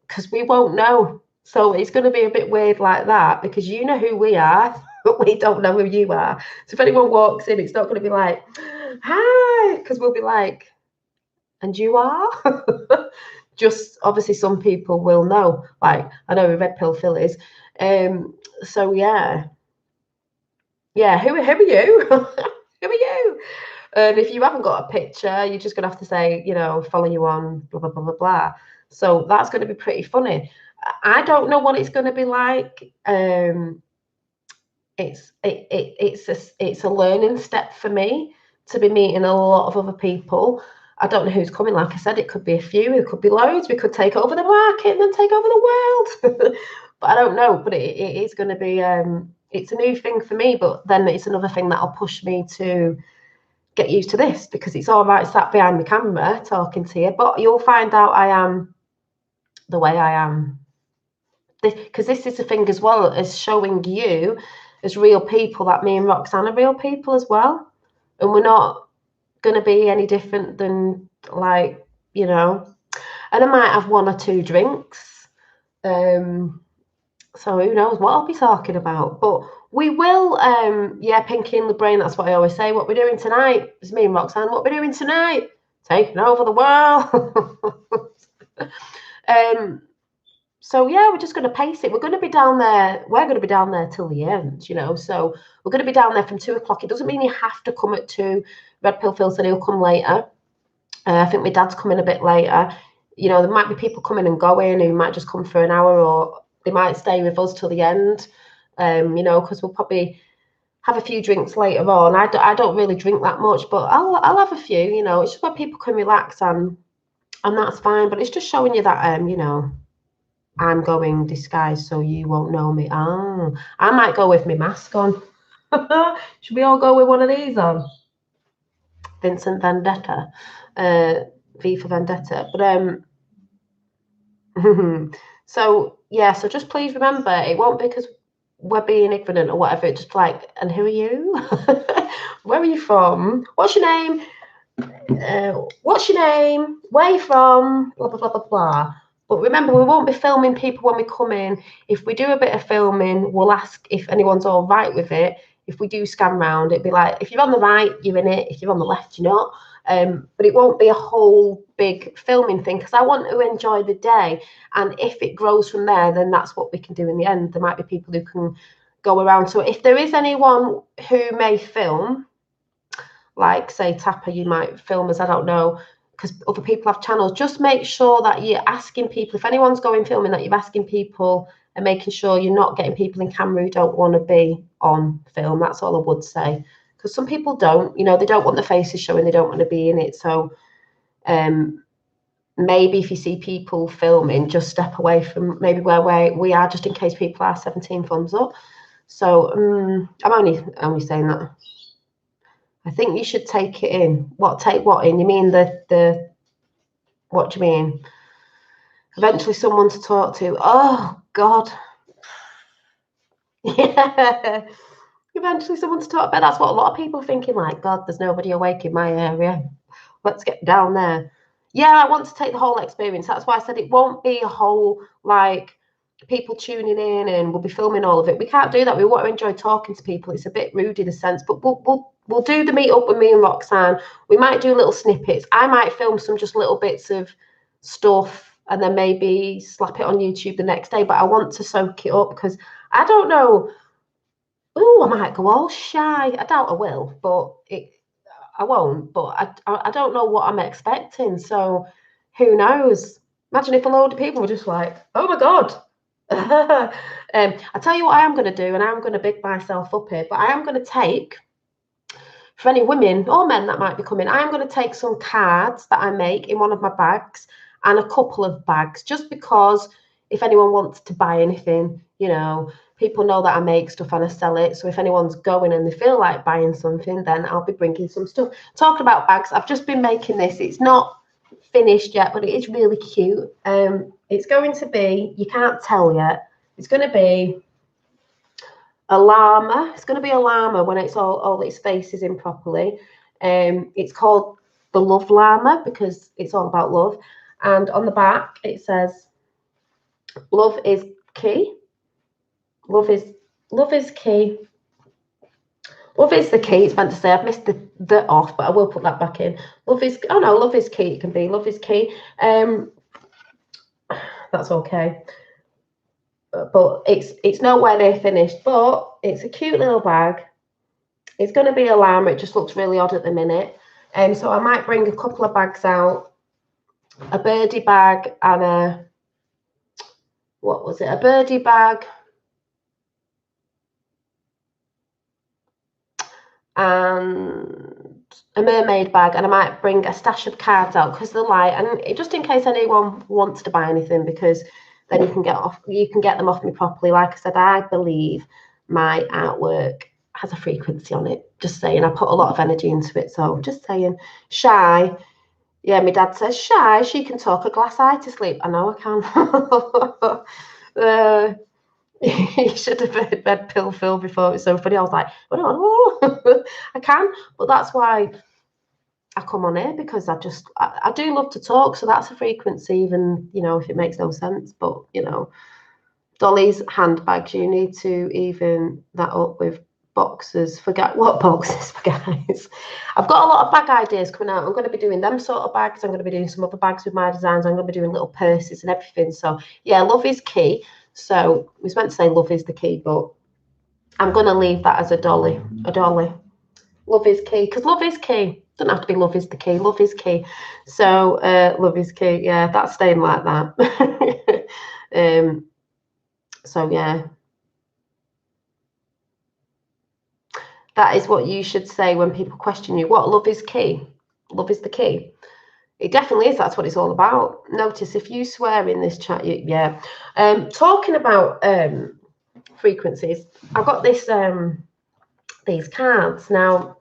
because we won't know. So it's going to be a bit weird like that, because you know who we are, but we don't know who you are. So if anyone walks in, it's not going to be like, hi, because we'll be like, and you are? Just obviously some people will know. Like, I know who Red Pill Phil is. So yeah. Yeah, who are you? Who are you? And if you haven't got a picture, you're just going to have to say, you know, follow you on, blah, blah, blah, blah, blah. So that's going to be pretty funny. I don't know what it's going to be like. It's a learning step for me to be meeting a lot of other people. I don't know who's coming. Like I said, it could be a few, it could be loads. We could take over the market and then take over the world. But I don't know. But it is going to be, it's a new thing for me. But then it's another thing that'll push me to get used to this, because it's all right sat behind the camera talking to you. But you'll find out I am the way I am. Because this is the thing as well, as showing you as real people that me and Roxanne are real people as well. And we're not going to be any different than, like, you know, and I might have one or two drinks. So who knows what I'll be talking about. But we will, yeah, Pinky in the brain, that's what I always say. What we're doing tonight is me and Roxanne. What we're doing tonight, taking over the world. So yeah, we're just going to pace it. We're going to be down there. We're going to be down there till the end, you know. So we're going to be down there from 2 o'clock. It doesn't mean you have to come at 2. Red Pill Phil said he'll come later. I think my dad's coming a bit later. You know, there might be people coming and going who might just come for an hour, or they might stay with us till the end. You know, because we'll probably have a few drinks later on. I don't really drink that much, but I'll have a few. You know, it's just where people can relax, and that's fine. But it's just showing you that you know, I'm going disguised so you won't know me. Oh, I might go with my mask on. Should we all go with one of these on? Vincent Vendetta, V for Vendetta. But so yeah, so just please remember, it won't be because we're being ignorant or whatever. It's just like, and who are you? Where are you from? What's your name? What's your name? Where are you from? Blah blah blah blah blah. But remember, we won't be filming people when we come in. If we do a bit of filming, we'll ask if anyone's all right with it. If we do scan round, it'd be like, if you're on the right, you're in it. If you're on the left, you're not. But it won't be a whole big filming thing, because I want to enjoy the day. And if it grows from there, then that's what we can do in the end. There might be people who can go around. So if there is anyone who may film, like say Tapper, you might film us, I don't know, because other people have channels, just make sure that you're asking people, if anyone's going filming, that you're asking people and making sure you're not getting people in camera who don't want to be on film. That's all I would say, because some people don't, you know, they don't want the faces showing, they don't want to be in it. So maybe if you see people filming, just step away from maybe where we are, just in case people are 17 thumbs up. So I'm only saying that. I think you should take it in. Take what in? You mean the what do you mean? Eventually someone to talk to. Oh God. Yeah. Eventually someone to talk about. That's what a lot of people are thinking, like, God, there's nobody awake in my area. Let's get down there. Yeah, I want to take the whole experience. That's why I said it won't be a whole, like, people tuning in and we'll be filming all of it. We can't do that. We want to enjoy talking to people. It's a bit rude in a sense, but we'll do the meet up with me and Roxanne. We might do little snippets. I might film some just little bits of stuff and then maybe slap it on YouTube the next day. But I want to soak it up because I don't know. Oh, I might go all shy. I doubt I will, but I won't. But I don't know what I'm expecting. So who knows? Imagine if a load of people were just like, "Oh my God." I tell you what I am going to do, and I'm going to big myself up here, but I am going to take, for any women or men that might be coming, I am going to take some cards that I make in one of my bags and a couple of bags, just because if anyone wants to buy anything, people know that I make stuff and I sell it. So if anyone's going and they feel like buying something, then I'll be bringing some stuff. Talking about bags, I've just been making this. It's not finished yet, but it is really cute. It's going to be, you can't tell yet, it's going to be a llama. It's going to be a llama when it's all its face is in properly. It's called the Love Llama because it's all about love. And on the back it says, "Love is key. Love is key. Love is the key." It's meant to say. I've missed the off, but I will put that back in. Love is. Oh no, love is key. It can be. Love is key. That's okay. But it's nowhere near finished. But it's a cute little bag. It's going to be a llama. It just looks really odd at the minute. So I might bring a couple of bags out. A birdie bag and a, what was it? A birdie bag and a mermaid bag, and I might bring a stash of cards out because they're light, and just in case anyone wants to buy anything, because then you can get them off me properly. Like I said, I believe my artwork has a frequency on it. Just saying, I put a lot of energy into it. So just saying. Shy. Yeah, my dad says, Shy, she can talk a glass eye to sleep. I know I can. You should have heard Red Pill Phil before. It was so funny. I was like, oh, I can. But that's why I come on here, because I do love to talk. So that's a frequency, even, if it makes no sense. But, Dolly's handbags, you need to even that up with boxes. Forget what boxes for guys. I've got a lot of bag ideas coming out. I'm going to be doing them sort of bags. I'm going to be doing some other bags with my designs. I'm going to be doing little purses and everything. So yeah, love is key. So we was meant to say love is the key, but I'm going to leave that as a dolly. A dolly. Love is key, because love is key. Doesn't have to be love is the key. Love is key. So love is key. Yeah, that's staying like that. So yeah. That is what you should say when people question you. What? Love is key. Love is the key. It definitely is. That's what it's all about. Notice if you swear in this chat, yeah. Talking about frequencies, I've got these cards. Now,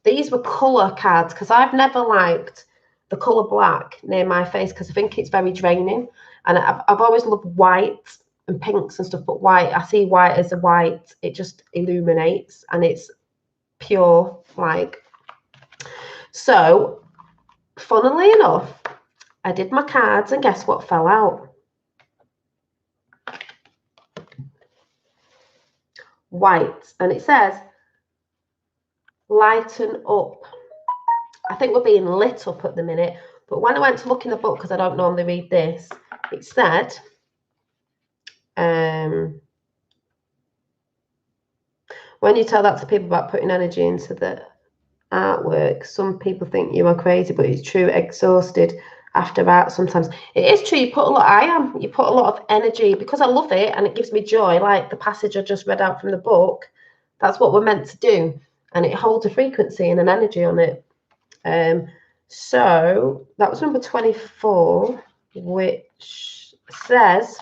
these were colour cards because I've never liked the colour black near my face because I think it's very draining. And I've always loved white and pinks and stuff, but white, I see white as a white. It just illuminates and it's pure, like. So, funnily enough, I did my cards and guess what fell out? White. And it says, lighten up. I think we're being lit up at the minute. But when I went to look in the book, because I don't normally read this, it said, when you tell that to people about putting energy into the artwork, some people think you are crazy, but it's true. Exhausted after art sometimes. It is true. You put a lot of energy, because I love it and it gives me joy, like the passage I just read out from the book. That's what we're meant to do, and it holds a frequency and an energy on it. So that was number 24, which says,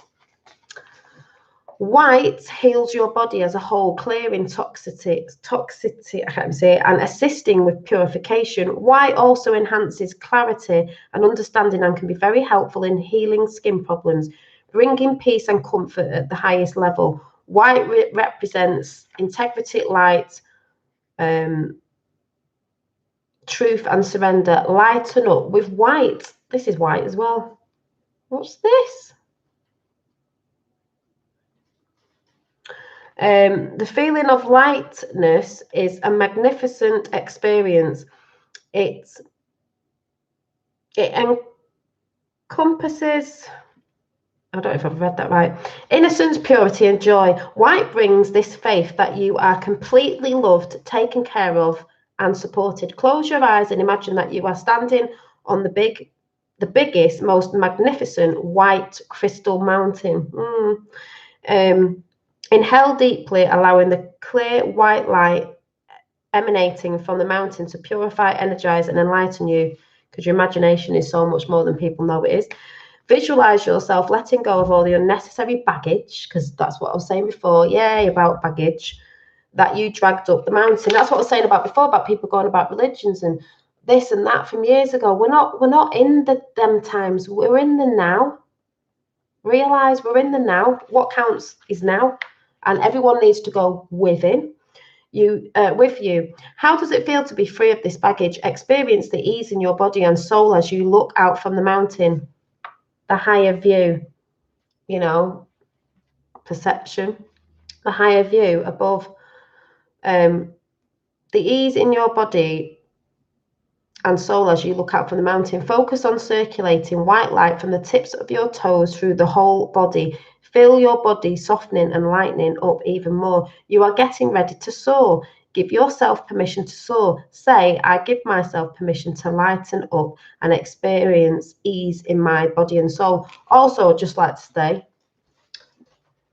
white heals your body as a whole, clearing toxicity, I can't even say it, and assisting with purification. White also enhances clarity and understanding and can be very helpful in healing skin problems, bringing peace and comfort at the highest level. White represents integrity, light, truth and surrender. Lighten up with white. This is white as well. What's this? The feeling of lightness is a magnificent experience. It encompasses, I don't know if I've read that right, innocence, purity, and joy. White brings this faith that you are completely loved, taken care of, and supported. Close your eyes and imagine that you are standing on the biggest, most magnificent white crystal mountain. Inhale deeply, allowing the clear white light emanating from the mountain to purify, energize, and enlighten you, because your imagination is so much more than people know it is. Visualize yourself letting go of all the unnecessary baggage, because that's what I was saying before. Yay, about baggage that you dragged up the mountain. That's what I was saying about before, about people going about religions and this and that from years ago. We're not in them times. We're in the now. Realize we're in the now. What counts is now, and everyone needs to go within you. How does it feel to be free of this baggage? Experience the ease in your body and soul as you look out from the mountain. The higher view, perception, the higher view above, the ease in your body and soul as you look out from the mountain. Focus on circulating white light from the tips of your toes through the whole body. Feel your body softening and lightening up even more. You are getting ready to soar. Give yourself permission to soar. Say, I give myself permission to lighten up and experience ease in my body and soul. Also, I'd just like to say,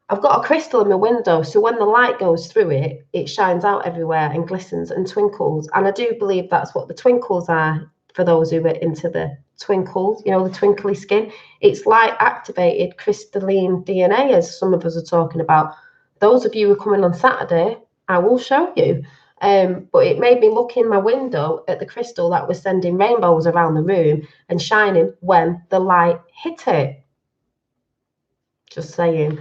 I've got a crystal in my window, so when the light goes through it, it shines out everywhere and glistens and twinkles. And I do believe that's what the twinkles are, for those who are into the twinkles, the twinkly skin. It's light activated crystalline DNA, as some of us are talking about. Those of you who are coming on Saturday, I will show you. But it made me look in my window at the crystal that was sending rainbows around the room and shining when the light hit it. Just saying.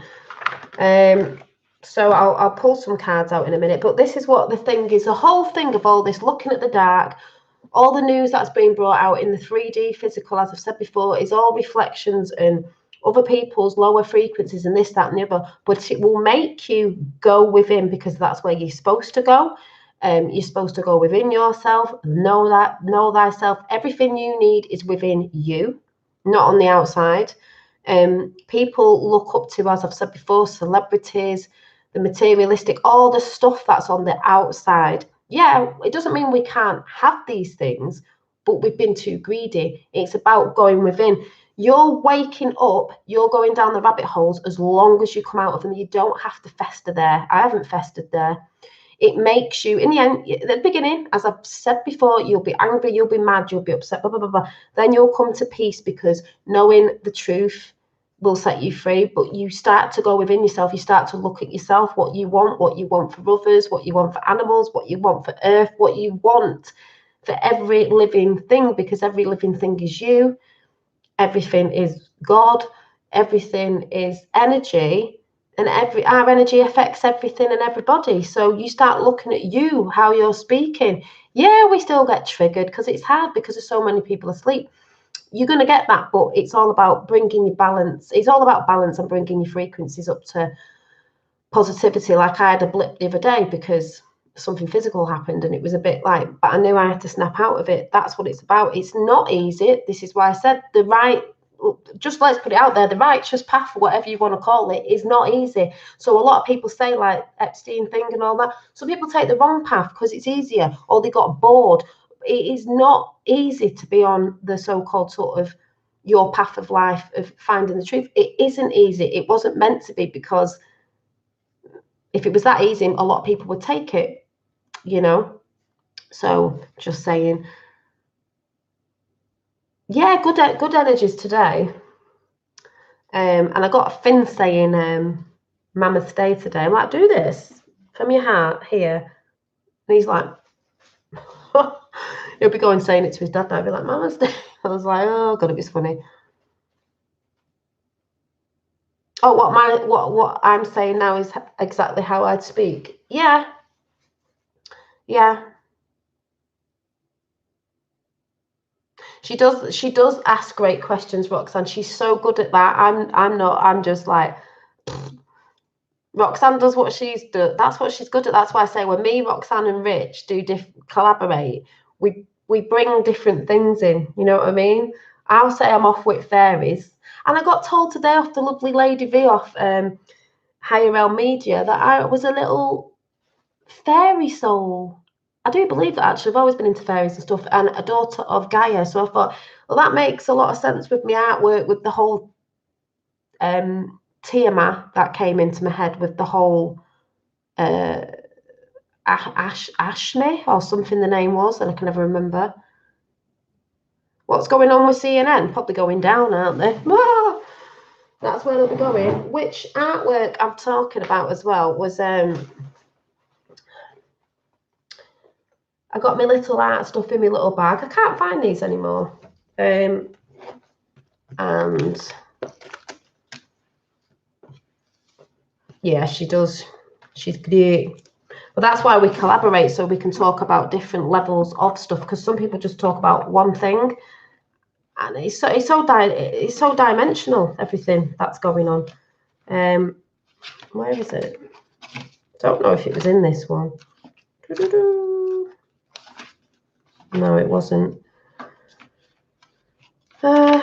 So I'll pull some cards out in a minute, but this is what the thing is. The whole thing of all this looking at the dark, all the news that's being brought out in the 3D physical, as I've said before, is all reflections and other people's lower frequencies and this, that, and the other. But it will make you go within, because that's where you're supposed to go. You're supposed to go within yourself, know thyself. Everything you need is within you, not on the outside. People look up to, as I've said before, celebrities, the materialistic, all the stuff that's on the outside. Yeah, it doesn't mean we can't have these things, but we've been too greedy. It's about going within. You're waking up, you're going down the rabbit holes as long as you come out of them. You don't have to fester there. I haven't festered there. It makes you, in the end, at the beginning, as I've said before, you'll be angry, you'll be mad, you'll be upset, blah, blah, blah, blah. Then you'll come to peace, because knowing the truth will set you free. But you start to go within yourself. You start to look at yourself, what you want for others, what you want for animals, what you want for earth, what you want for every living thing, because every living thing is you. Everything is God. Everything is energy, and our energy affects everything and everybody. So you start looking at you, how you're speaking. Yeah, we still get triggered because it's hard, because there's so many people asleep. You're going to get that, but it's all about bringing your balance. It's all about balance and bringing your frequencies up to positivity. Like I had a blip the other day because something physical happened, and it was a bit like, but I knew I had to snap out of it. That's what it's about. It's not easy. This is why I said just let's put it out there, the righteous path, whatever you want to call it, is not easy. So a lot of people say, like Epstein thing and all that, some people take the wrong path because it's easier, or they got bored. It is not easy to be on the so-called sort of your path of life of finding the truth. It isn't easy. It wasn't meant to be, because if it was that easy, a lot of people would take it, So just saying. Yeah, good energies today. And I got a Finn saying Mama's Day today. I'm like, do this from your heart here. And he's like, he'll be going saying it to his dad now. I'll be like, Mama's Day. I was like, oh God, it's funny. Oh, what I'm saying now is exactly how I'd speak. Yeah. Yeah. She does ask great questions, Roxanne. She's so good at that. I'm not. I'm just like Roxanne does what she's do. That's what she's good at. That's why I say when me, Roxanne, and Rich do collaborate, we bring different things in. You know what I mean? I'll say I'm off with fairies, and I got told today off the lovely Lady V off Higher Realm Media that I was a little fairy soul. I do believe that actually. I've always been into fairies and stuff, and a daughter of Gaia. So I thought, well, that makes a lot of sense with my artwork, with the whole Tiamat that came into my head with the whole Ashme or something the name was, and I can never remember. What's going on with CNN? Probably going down, aren't they? Ah, that's where they'll be going. Which artwork I'm talking about as well was I got my little art stuff in my little bag. I can't find these anymore. And yeah, she does. She's great. But that's why we collaborate, so we can talk about different levels of stuff, because some people just talk about one thing, and it's so dimensional, everything that's going on. Where is it? Don't know if it was in this one. No, it wasn't. I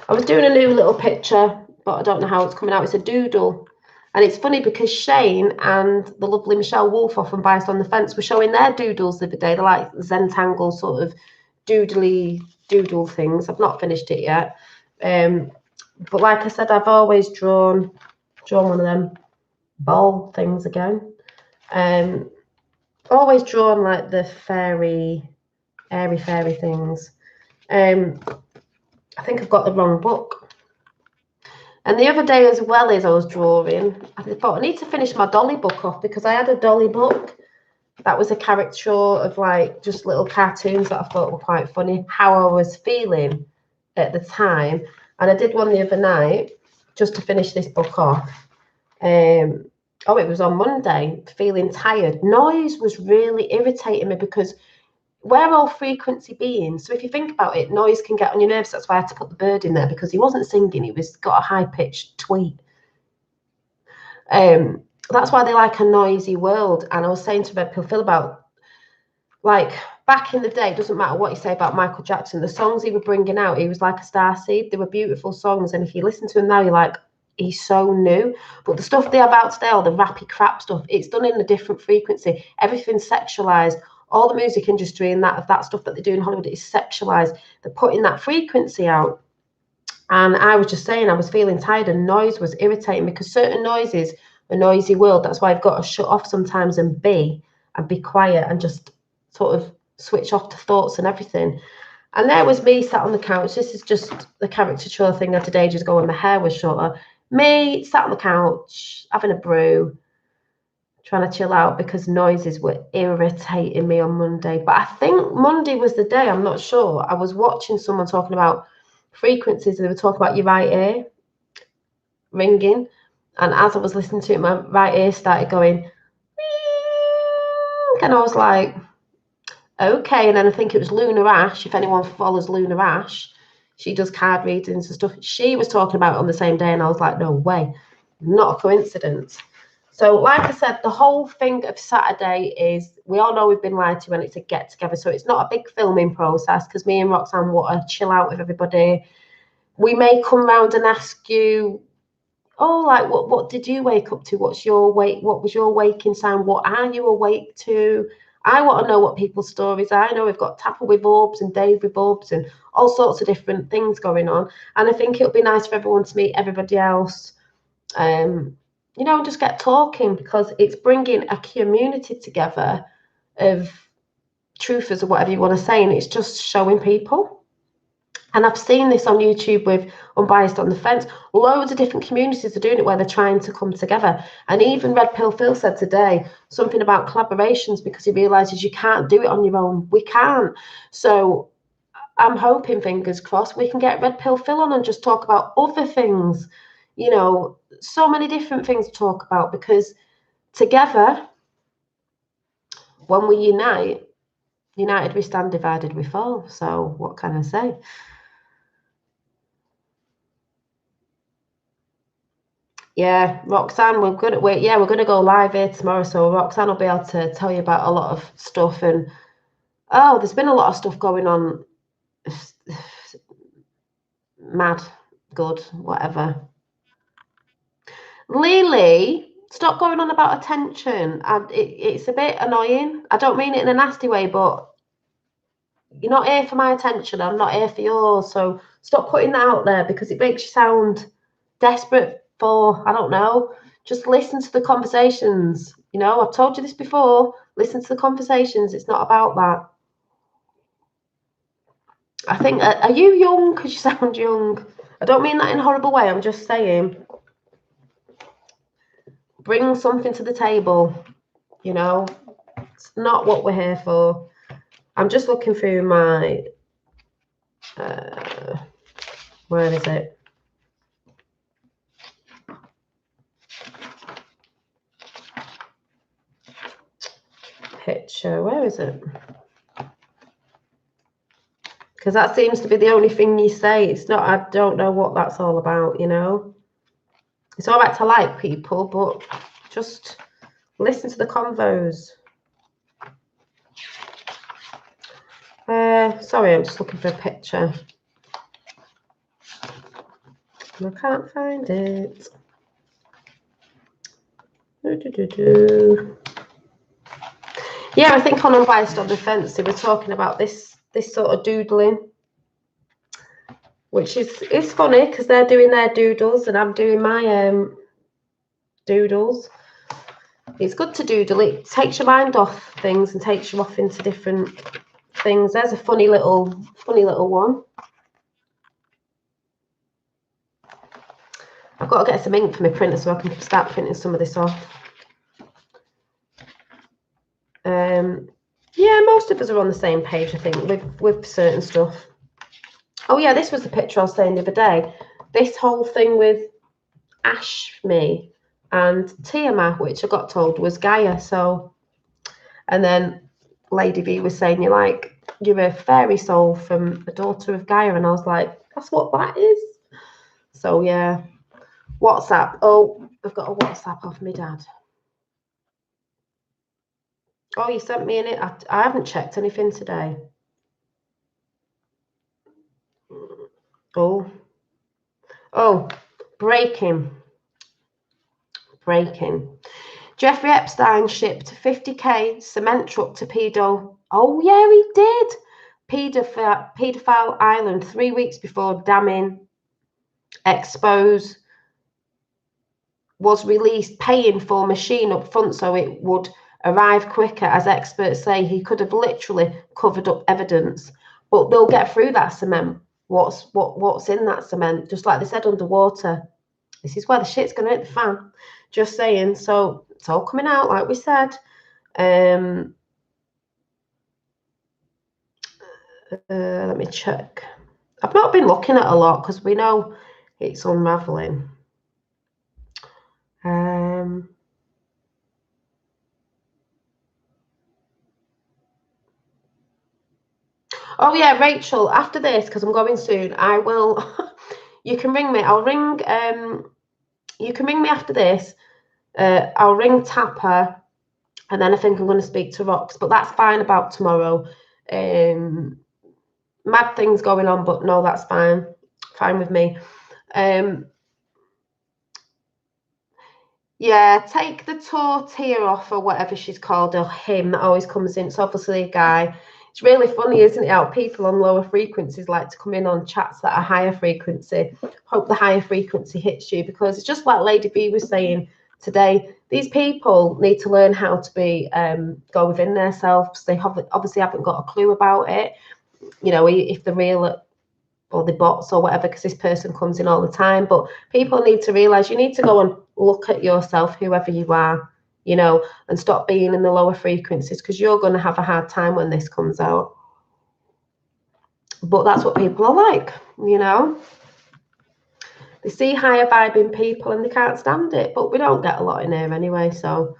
was doing a new little picture, but I don't know how it's coming out. It's a doodle. And it's funny because Shane and the lovely Michelle Wolfoff from Biased on the Fence were showing their doodles the other day. They're like Zentangle sort of doodle things. I've not finished it yet. But like I said, I've always drawn one of them ball things again. Always drawn like the airy fairy things. I think I've got the wrong book. And the other day as well as I was drawing, I thought I need to finish my Dolly book off, because I had a Dolly book that was a caricature of like just little cartoons that I thought were quite funny, how I was feeling at the time. And I did one the other night just to finish this book off. It was on Monday, feeling tired. Noise was really irritating me because we're all frequency beings. So if you think about it, noise can get on your nerves. That's why I had to put the bird in there, because he wasn't singing. He was got a high-pitched tweet. That's why they like a noisy world. And I was saying to Red Pill Phil about, like, back in the day, it doesn't matter what you say about Michael Jackson, the songs he was bringing out, he was like a starseed. They were beautiful songs. And if you listen to him now, you're like, he's so new. But the stuff they're about today, all the rappy crap stuff, it's done in a different frequency. Everything's sexualized. All the music industry and that stuff that they do in Hollywood is sexualized. They're putting that frequency out. And I was just saying, I was feeling tired, and noise was irritating, because certain noises, a noisy world. That's why I've got to shut off sometimes and be quiet and just sort of switch off to thoughts and everything. And there was me sat on the couch. This is just the caricature thing I did ages ago when my hair was shorter. Me sat on the couch, having a brew, trying to chill out, because noises were irritating me on Monday. But I think Monday was the day, I'm not sure. I was watching someone talking about frequencies, and they were talking about your right ear ringing. And as I was listening to it, my right ear started going, and I was like, okay. And then I think it was Luna Ash. If anyone follows Luna Ash, she does card readings and stuff. She was talking about it on the same day, and I was like, no way, not a coincidence. So, like I said, the whole thing of Saturday is, we all know we've been lied to, and it's a get together. So it's not a big filming process, because me and Roxanne want to chill out with everybody. We may come round and ask you, oh, like, what did you wake up to? What was your waking sign? What are you awake to? I want to know what people's stories are. I know we've got Tapper with Orbs and Dave with Orbs and all sorts of different things going on. And I think it'll be nice for everyone to meet everybody else. Just get talking, because it's bringing a community together of truthers or whatever you want to say, and it's just showing people. And I've seen this on YouTube with Unbiased on the Fence. Loads of different communities are doing it where they're trying to come together. And even Red Pill Phil said today something about collaborations because he realises you can't do it on your own. We can't. So I'm hoping, fingers crossed, we can get Red Pill Phil on and just talk about other things. You know, so many different things to talk about, because together, when we unite, united we stand, divided we fall. So what can I say? Yeah, Roxanne, we're gonna go live here tomorrow, so Roxanne will be able to tell you about a lot of stuff. And there's been a lot of stuff going on. Mad, good, whatever. Lily, stop going on about attention. It's a bit annoying. I don't mean it in a nasty way, but you're not here for my attention. I'm not here for yours. So stop putting that out there, because it makes you sound desperate for, I don't know. Just listen to the conversations. You know, I've told you this before. Listen to the conversations. It's not about that. I think, are you young? Because you sound young. I don't mean that in a horrible way. I'm just saying, bring something to the table. You know, it's not what we're here for. I'm just looking through my, where is it? Picture, where is it? Because that seems to be the only thing you say. It's not, I don't know what that's all about, you know. It's all right to like people, but just listen to the convos. Sorry, I'm just looking for a picture. I can't find it. Yeah, I think on Unbiased on the Fence they were talking about this sort of doodling, which is funny because they're doing their doodles and I'm doing my doodles. It's good to doodle. It takes your mind off things and takes you off into different things. There's a funny little one. I've got to get some ink for my printer so I can start printing some of this off. Yeah, most of us are on the same page, I think, with certain stuff. Oh yeah, this was the picture I was saying the other day. This whole thing with Ashmi and Tiamat, which I got told was Gaia. So, and then Lady V was saying you're a fairy soul from a daughter of Gaia, and I was like, that's what that is. So yeah, WhatsApp. Oh, I've got a WhatsApp off my dad. Oh, you sent me in it. I haven't checked anything today. Oh, breaking. Jeffrey Epstein shipped 50k cement truck to pedo. Oh yeah, he did. Pedophile island 3 weeks before damning expose was released, paying for machine up front so it would arrive quicker. As experts say, he could have literally covered up evidence, but they'll get through that cement. What's in that cement? Just like they said underwater. This is where the shit's going to hit the fan. Just saying. So it's all coming out, like we said. Let me check. I've not been looking at a lot because we know it's unraveling. Oh yeah, Rachel, after this, because I'm going soon, I will you can ring me. I'll ring you can ring me after this. I'll ring Tapper, and then I think I'm going to speak to Rox, but that's fine about tomorrow. Mad things going on, but no, that's fine with me. Yeah, take the tortilla off, or whatever she's called, or him that always comes in. It's obviously a guy. It's really funny, isn't it, how people on lower frequencies like to come in on chats that are higher frequency. Hope the higher frequency hits you, because it's just like Lady B was saying, today. These people need to learn how to be go within themselves. They obviously haven't got a clue about it. You know, if they're real or the bots or whatever, because this person comes in all the time. But people need to realize you need to go and look at yourself, whoever you are, you know, and stop being in the lower frequencies, because you're going to have a hard time when this comes out. But that's what people are like, you know. They see higher vibing people and they can't stand it. But we don't get a lot in here anyway, so.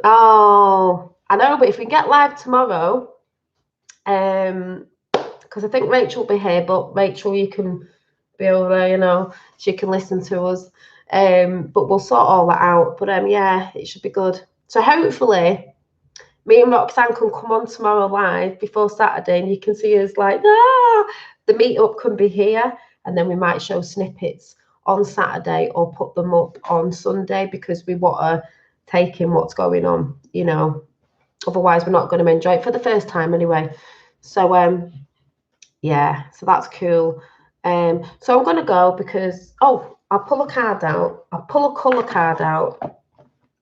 Oh, I know, but if we get live tomorrow, because I think Rachel will be here, but Rachel, you can be over there, you know, she can listen to us. But we'll sort all that out. But yeah, it should be good. So hopefully me and Roxanne can come on tomorrow live before Saturday, and you can see us like, the meetup can be here, and then we might show snippets on Saturday or put them up on Sunday, because we want to take in what's going on, you know. Otherwise, we're not going to enjoy it for the first time anyway. So yeah, so that's cool. So I'm going to go because, oh, I'll pull a card out. I'll pull a colour card out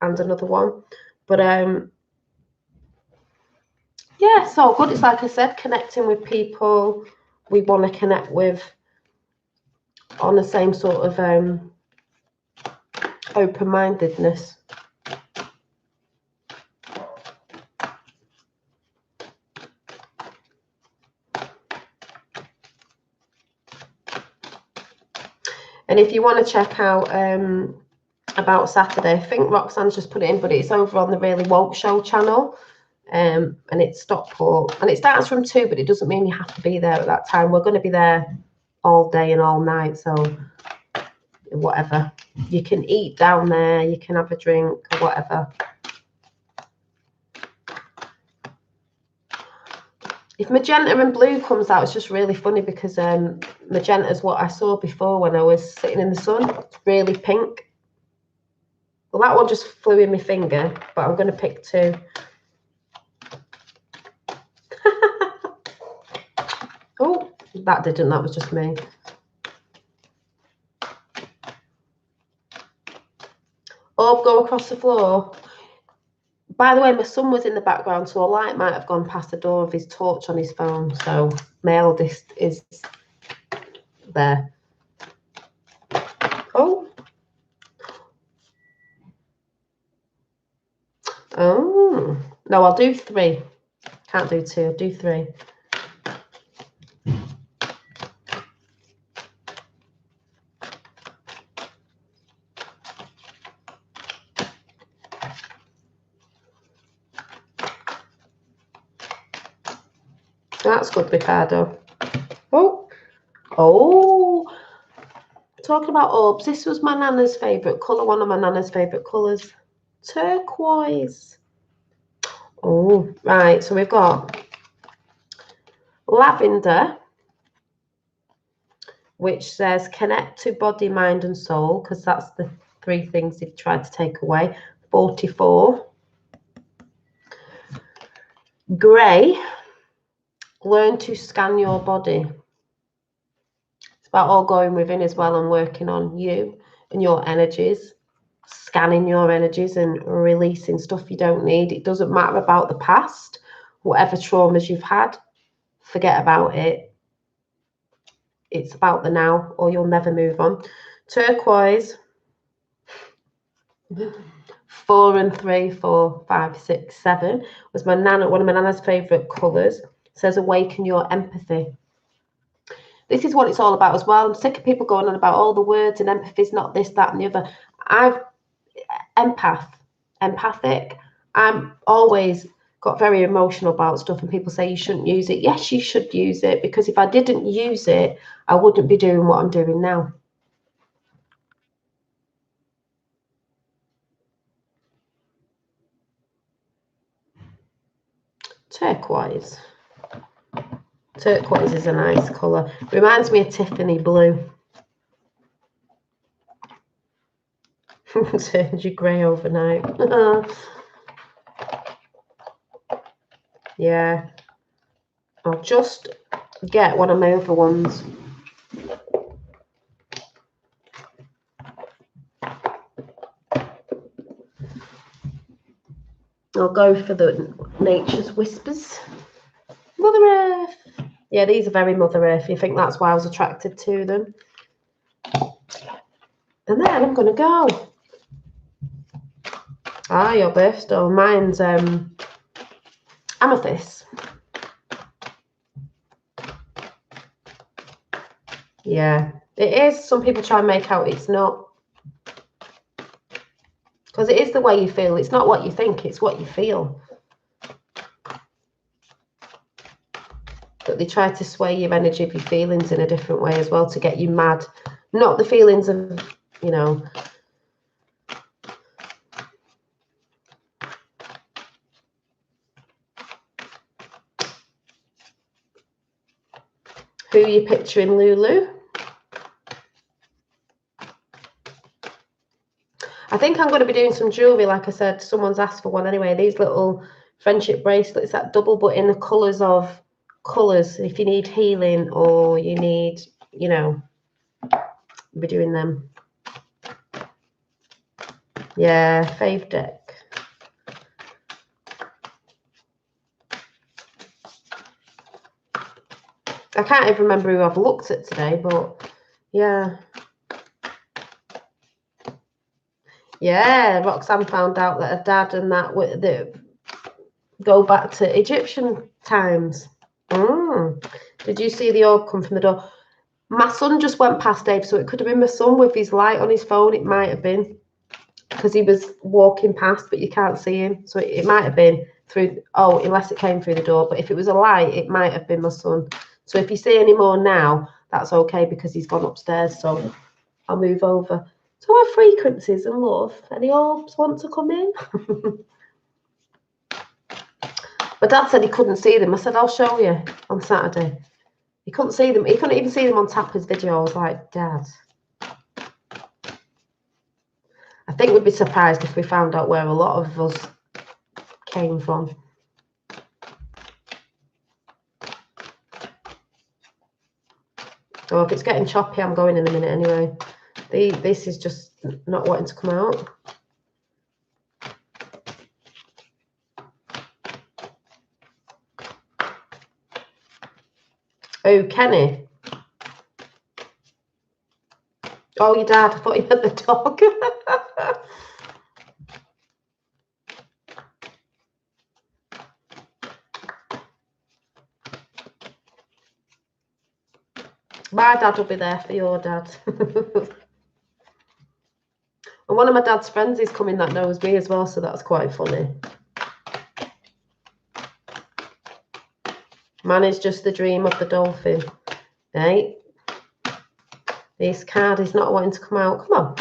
and another one. But yeah, so good. It's like I said, connecting with people we want to connect with on the same sort of open-mindedness. And if you want to check out about Saturday, I think Roxanne's just put it in, but it's over on the Really Woke Show channel. And it's Stockport, and it starts from 2, but it doesn't mean you have to be there at that time. We're going to be there all day and all night, so whatever. You can eat down there, you can have a drink or whatever. If magenta and blue comes out, it's just really funny because magenta is what I saw before when I was sitting in the sun. It's really pink. Well, that one just flew in my finger, but I'm going to pick 2. Oh, that didn't. That was just me. Orb go across the floor. By the way, my son was in the background, so a light might have gone past the door of his torch on his phone. So my eldest is there. Oh. Oh. No, I'll do 3. Can't do 2. I'll do 3. That's good, Ricardo. Oh. Oh. Talking about orbs, this was my nana's favourite colour, one of my nana's favourite colours. Turquoise. Oh, right. So we've got lavender, which says connect to body, mind and soul, because that's the 3 things they've tried to take away. 44. Grey, learn to scan your body. It's about all going within as well and working on you and your energies, scanning your energies and releasing stuff you don't need. It doesn't matter about the past, whatever traumas you've had, forget about it. It's about the now, or you'll never move on. Turquoise, 4 and 3, 4, 5, 6, 7 was one of my nana's favourite colours. It says awaken your empathy. This is what it's all about as well. I'm sick of people going on about all the words and empathy is not this, that, and the other. Empathic. I'm always got very emotional about stuff, and people say you shouldn't use it. Yes, you should use it, because if I didn't use it, I wouldn't be doing what I'm doing now. Turquoise. Turquoise is a nice colour. Reminds me of Tiffany blue. Turned you grey overnight. Yeah. I'll just get one of my other ones. I'll go for the Nature's Whispers. Mother Earth. Yeah, these are very Mother Earth. You think that's why I was attracted to them. And then I'm going to go. Your birthstone. Mine's amethyst. Yeah, it is. Some people try and make out it's not. Because it is the way you feel. It's not what you think, it's what you feel. But they try to sway your energy of your feelings in a different way as well to get you mad. Not the feelings of, you know, who you're picturing, Lulu. I think I'm going to be doing some jewellery, like I said. Someone's asked for one anyway. These little friendship bracelets, that double, but in the colours of colours. If you need healing or you need, you know, I'll be doing them. Yeah, fave deck. I can't even remember who I've looked at today, but yeah. Yeah, Roxanne found out that her dad and that go back to Egyptian times. Did you see the orb come from the door? My son just went past Dave, so it could have been my son with his light on his phone. It might have been because he was walking past, but you can't see him. So it might have been through, unless it came through the door. But if it was a light, it might have been my son. So if you see any more now, that's okay because he's gone upstairs. So I'll move over. So our frequencies and love. Any orbs want to come in? My dad said he couldn't see them. I said, I'll show you on Saturday. He couldn't see them. He couldn't even see them on Tapper's video. I was like, Dad. I think we'd be surprised if we found out where a lot of us came from. Oh, if it's getting choppy, I'm going in a minute anyway. This is just not wanting to come out. Oh, Kenny. Oh, your dad. I thought you meant the dog. My dad will be there for your dad. And one of my dad's friends is coming that knows me as well, so that's quite funny. Man is just the dream of the dolphin. Hey, this card is not wanting to come out. Come on.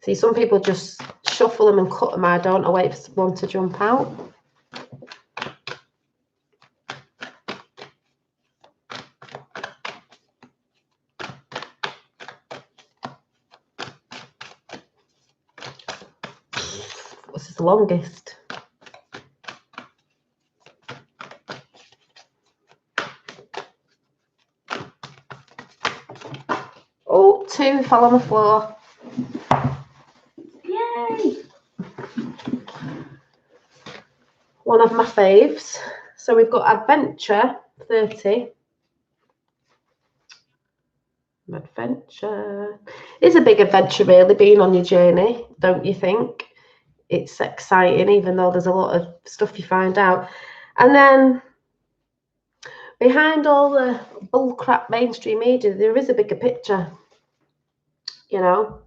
See, some people just shuffle them and cut them. I don't. I wait for one to jump out. This is the longest. Oh, 2 fell on the floor. Yay! One of my faves. So we've got Adventure 30. Adventure. It's a big adventure, really, being on your journey, don't you think? It's exciting, even though there's a lot of stuff you find out. And then behind all the bullcrap mainstream media, there is a bigger picture, you know.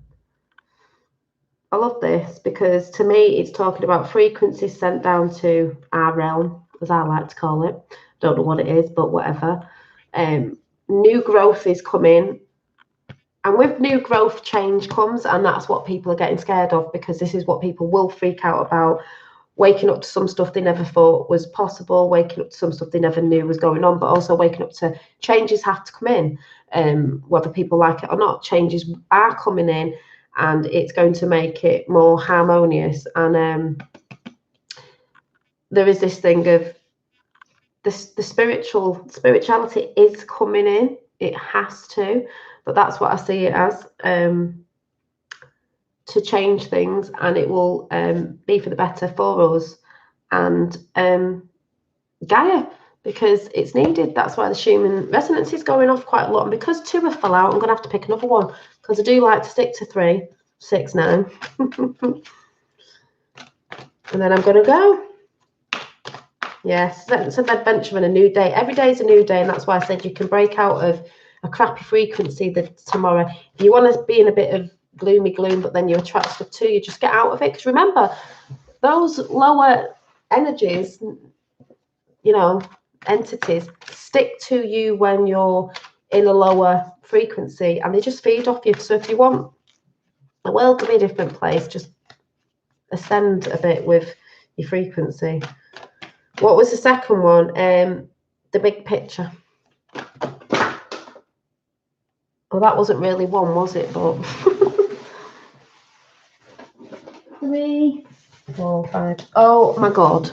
I love this because to me, it's talking about frequencies sent down to our realm, as I like to call it. Don't know what it is, but whatever. New growth is coming. And with new growth, change comes, and that's what people are getting scared of, because this is what people will freak out about. Waking up to some stuff they never thought was possible, waking up to some stuff they never knew was going on, but also waking up to changes have to come in, whether people like it or not. Changes are coming in, and it's going to make it more harmonious. And there is this thing of the spirituality is coming in. It has to, but that's what I see it as, to change things, and it will be for the better for us and Gaia, because it's needed. That's why the Schumann resonance is going off quite a lot. And because 2 have fell out, I'm going to have to pick another one, because I do like to stick to 3, 6, 9. And then I'm going to go. Yes, it's an adventure and a new day. Every day is a new day, and that's why I said you can break out of a crappy frequency tomorrow. If you want to be in a bit of gloomy gloom, but then you attract stuff too, you just get out of it. Because remember, those lower energies, you know, entities stick to you when you're in a lower frequency, and they just feed off you. So if you want the world to be a different place, just ascend a bit with your frequency. What was the second one? The big picture. Well, that wasn't really one, was it? But 3, 4, 5. Oh my God.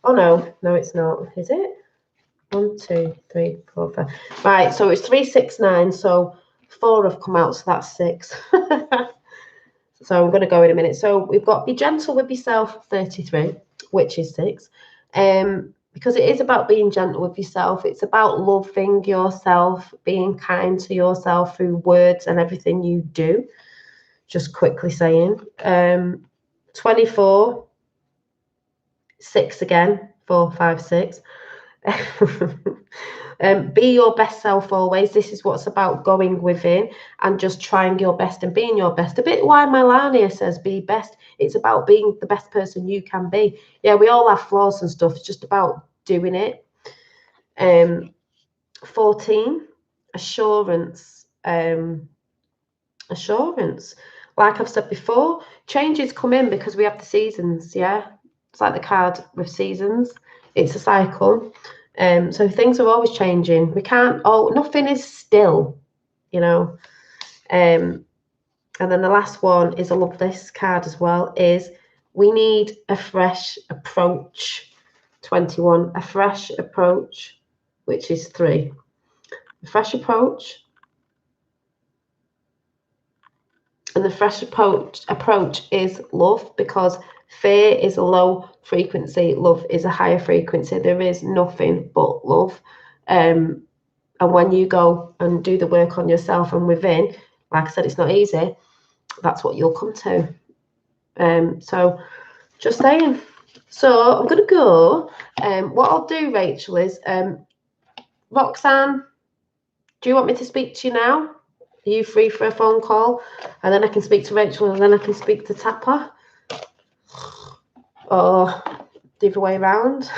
Oh no, it's not. Is it? 1, 2, 3, 4, 5. Right, so it's 3, 6, 9. So 4 have come out, so that's 6. So I'm going to go in a minute. So we've got be gentle with yourself, 33, which is 6. Because it is about being gentle with yourself. It's about loving yourself, being kind to yourself through words and everything you do. Just quickly saying. 24, 6 again, 4, 5, 6. Be your best self always. This is what's about going within and just trying your best and being your best. A bit why Melania says be best. It's about being the best person you can be. Yeah, we all have flaws and stuff. It's just about doing it. 14, assurance. Assurance. Like I've said before, changes come in because we have the seasons. Yeah, it's like the card with seasons. It's a cycle. So things are always changing. We can't, nothing is still, you know. And then the last one is, I love this card as well, is we need a fresh approach. 21, a fresh approach, which is 3. A fresh approach. And the fresh approach is love, because fear is a low frequency, love is a higher frequency. There is nothing but love. And when you go and do the work on yourself and within, like I said, it's not easy. That's what you'll come to. So just saying. So I'm going to go. What I'll do, Rachel, is Roxanne, do you want me to speak to you now? Are you free for a phone call? And then I can speak to Rachel, and then I can speak to Tapper. Or the other way around.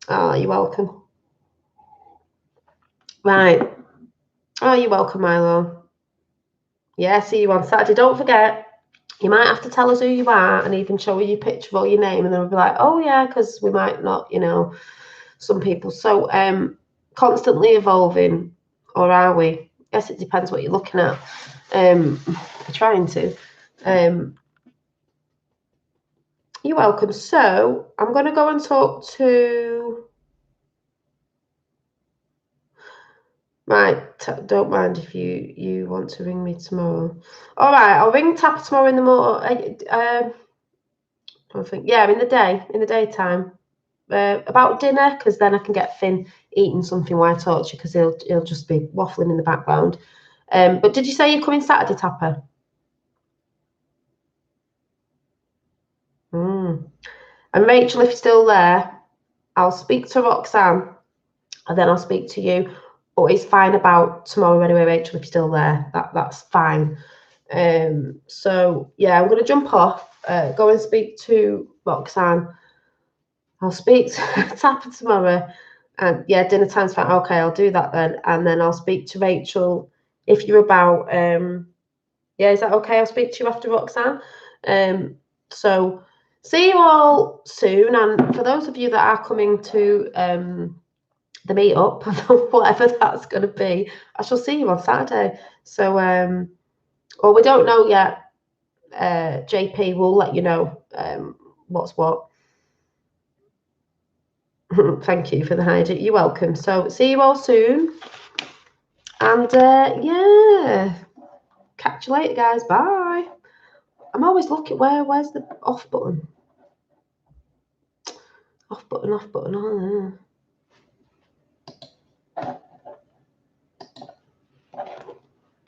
Oh, you're welcome. Right. Oh, you're welcome, Milo. Yeah, see you on Saturday. Don't forget, you might have to tell us who you are and even show you your picture or your name, and then we'll be like, oh yeah, because we might not, you know, some people. So constantly evolving, or are we? I guess it depends what you're looking at. Trying to. You're welcome. So I'm going to go and talk to. Right, don't mind if you want to ring me tomorrow. All right, I'll ring Tapper tomorrow in the morning. In the daytime, about dinner, because then I can get Finn eating something while I talk to you, because he'll just be waffling in the background. But did you say you're coming Saturday, Tapper? And Rachel, if you're still there, I'll speak to Roxanne, and then I'll speak to you. But it's fine about tomorrow anyway, Rachel, if you're still there. That's fine. So yeah, I'm going to jump off, go and speak to Roxanne. I'll speak to Tapper tomorrow. And yeah, dinner time's fine. Okay, I'll do that then. And then I'll speak to Rachel if you're about. Yeah, is that okay? I'll speak to you after Roxanne. So see you all soon. And for those of you that are coming to the meetup, whatever that's going to be, I shall see you on Saturday. So, well, we don't know yet. JP will let you know what's what. Thank you for the hydrate. You're welcome. So see you all soon. And yeah, catch you later, guys. Bye. I'm always looking, where's the off button? Off button, off button. Oh, yeah.